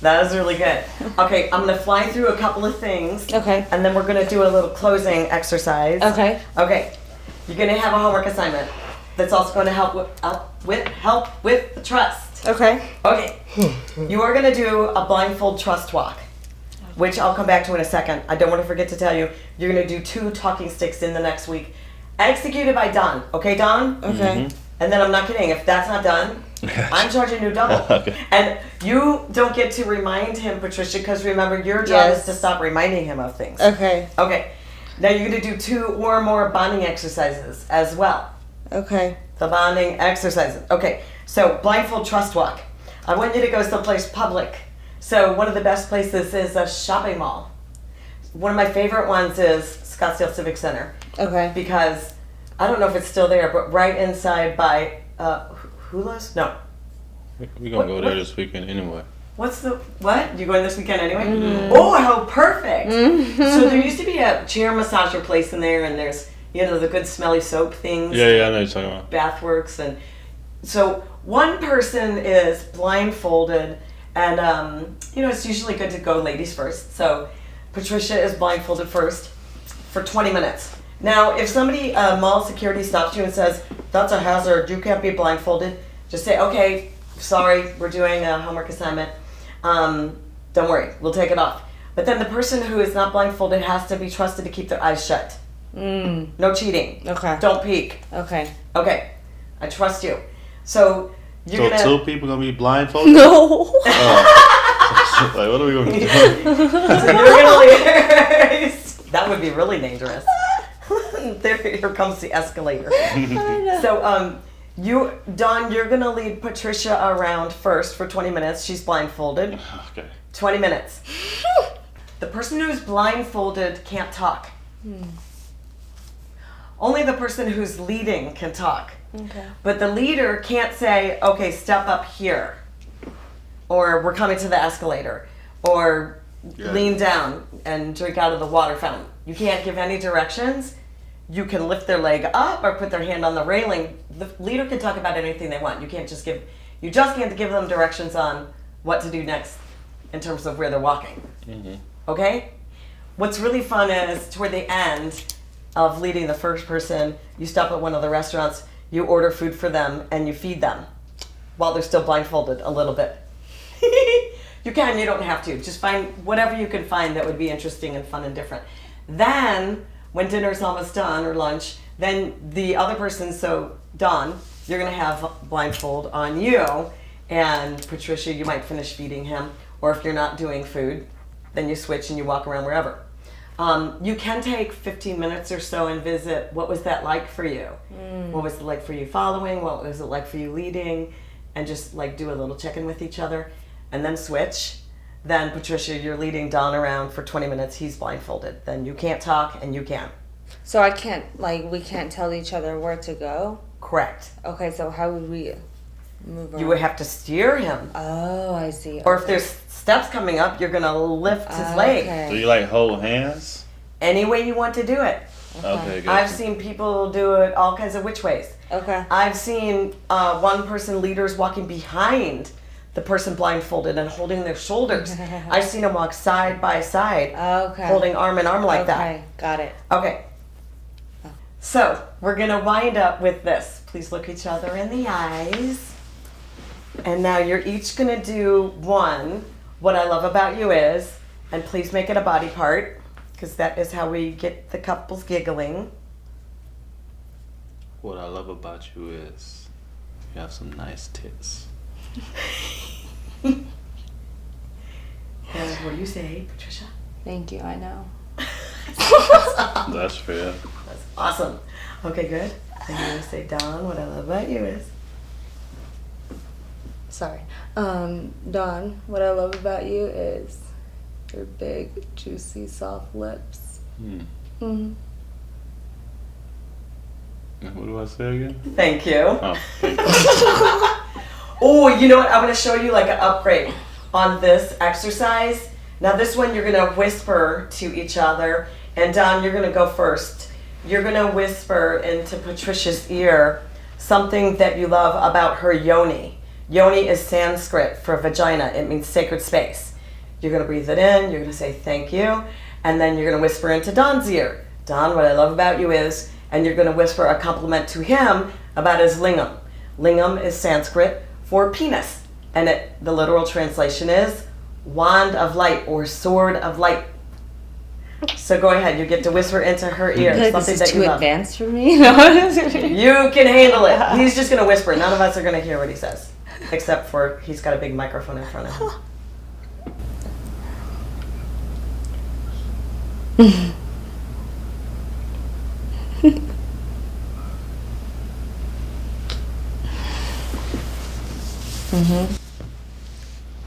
That was really good. Okay, I'm going to fly through a couple of things. Okay. And then we're going to do a little closing exercise. Okay. Okay. You're going to have a homework assignment that's also going to help with the trust. Okay. Okay. You are going to do a blindfold trust walk, which I'll come back to in a second. I don't want to forget to tell you, you're going to do 2 talking sticks in the next week, executed by Don. Okay, Don? Okay. And then I'm not kidding. If that's not done, I'm charging you double. Okay. And you don't get to remind him, Patricia, because remember, your job Yes. is to stop reminding him of things. Okay. Okay. Now you're going to do 2 or more bonding exercises as well. Okay. The bonding exercises. Okay. So blindfold trust walk. I want you to go someplace public. So one of the best places is a shopping mall. One of my favorite ones is Scottsdale Civic Center Okay. because I don't know if it's still there, but right inside by Hula's? No. We're going to go there this weekend anyway. What's the what? You going this weekend anyway? Oh, how perfect! So there used to be a chair massager place in there, and there's the good smelly soap things. Yeah, I know what you're talking about. Bathworks, and so one person is blindfolded, and it's usually good to go ladies first. So Patricia is blindfolded first for 20 minutes. Now, if somebody mall security stops you and says that's a hazard, you can't be blindfolded, just say, okay, sorry, we're doing a homework assignment. Don't worry, we'll take it off. But then the person who is not blindfolded has to be trusted to keep their eyes shut. No cheating. Okay. Don't peek. Okay. Okay, I trust you. So you're gonna. So 2 people gonna be blindfolded? No. Oh. Like, what are we gonna be doing? So you're gonna leave. That would be really dangerous. Here comes the escalator. So Dawn, you're gonna lead Patricia around first for 20 minutes. She's blindfolded. Okay. 20 minutes. The person who's blindfolded can't talk. Only the person who's leading can talk. Okay. But the leader can't say, okay, step up here. Or we're coming to the escalator. Or lean down and drink out of the water fountain. You can't give any directions. You can lift their leg up or put their hand on the railing. The leader can talk about anything they want. You just can't give them directions on what to do next in terms of where they're walking. Okay? What's really fun is toward the end of leading the first person, you stop at one of the restaurants, you order food for them, and you feed them while they're still blindfolded a little bit. You don't have to. Just find whatever you can find that would be interesting and fun and different. Then, when dinner's almost done, or lunch, then the other person, so Dawn, you're going to have blindfold on you, and Patricia, you might finish feeding him, or if you're not doing food, then you switch and you walk around wherever. You can take 15 minutes or so and visit, what was that like for you? What was it like for you following? What was it like for you leading? And just like do a little check-in with each other, and then switch. Then Patricia, you're leading Dawn around for 20 minutes. He's blindfolded. Then you can't talk and you can. So we can't tell each other where to go? Correct. Okay, so how would we move around? You would have to steer him. Oh, I see. Or if there's steps coming up, you're going to lift his leg. Do you like hold hands? Any way you want to do it. Okay, good. I've seen people do it all kinds of which ways. Okay. I've seen one person, leaders, walking behind the person blindfolded and holding their shoulders. I've seen them walk side by side, holding arm in arm like that. Okay, got it. Okay. So we're going to wind up with this. Please look each other in the eyes. And now you're each going to do one, what I love about you is, and please make it a body part, because that is how we get the couples giggling. What I love about you is you have some nice tits. And what do you say, Patricia? Thank you, I know. That's fair. That's awesome. Okay, good. And you're going to say, Dawn, what I love about you is. Sorry. Dawn, what I love about you is your big, juicy, soft lips. What do I say again? Thank you. Oh, thank you. Oh, you know what? I'm going to show you like an upgrade on this exercise. Now this one you're going to whisper to each other. And Dawn, you're going to go first. You're going to whisper into Patricia's ear something that you love about her yoni. Yoni is Sanskrit for vagina. It means sacred space. You're going to breathe it in. You're going to say thank you. And then you're going to whisper into Dawn's ear. Dawn, what I love about you is, and you're going to whisper a compliment to him about his lingam. Lingam is Sanskrit for penis. And the literal translation is wand of light or sword of light. So go ahead. You get to whisper into her ear something this that is you too love. advanced for me. You can handle it. He's just going to whisper. None of us are going to hear what he says. Except for he's got a big microphone in front of him.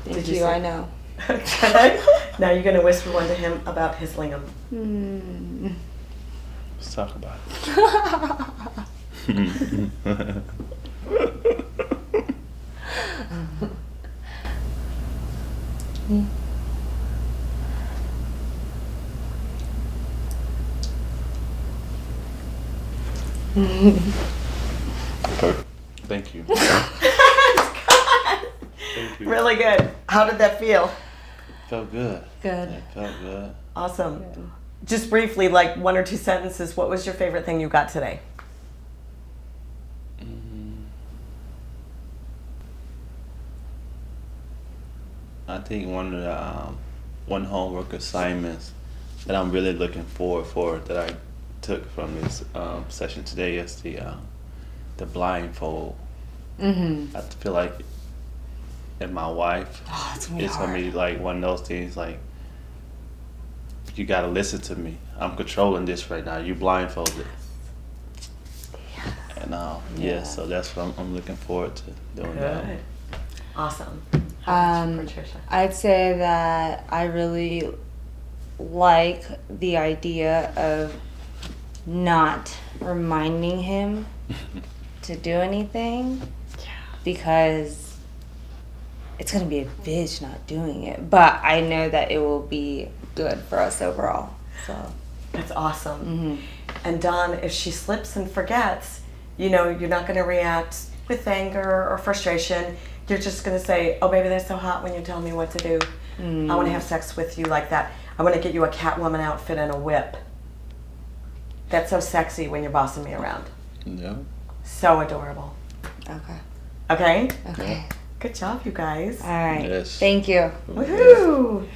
Thank you, I know. Okay. Now you're going to whisper one to him about his lingam. Let's talk about it. Perfect. Thank you. Thank you. Really good. How did that feel? Felt good. Good. It felt good. Awesome. Just briefly, like 1 or 2 sentences, what was your favorite thing you got today? I think one of the one homework assignments that I'm really looking forward for that I took from this session today is the blindfold. Mm-hmm. I feel like, and my wife, Oh, it's gonna be it's gonna hard. be like one of those things like, you gotta listen to me. I'm controlling this right now. You blindfolded. And Yeah. so that's what I'm looking forward to doing that. Good. Awesome. How about you, Patricia? I'd say that I really like the idea of not reminding him to do anything, because it's going to be a bitch not doing it. But I know that it will be good for us overall. So That's awesome. mm-hmm. And Dawn, if she slips and forgets, you know, you're not going to react with anger or frustration. You're just going to say, oh, baby, that's so hot when you tell me what to do. I want to have sex with you like that. I want to get you a Catwoman outfit and a whip. That's so sexy when you're bossing me around. Yeah. So adorable. Okay. Okay? Okay. Good job, you guys. All right. Yes. Thank you. Woohoo!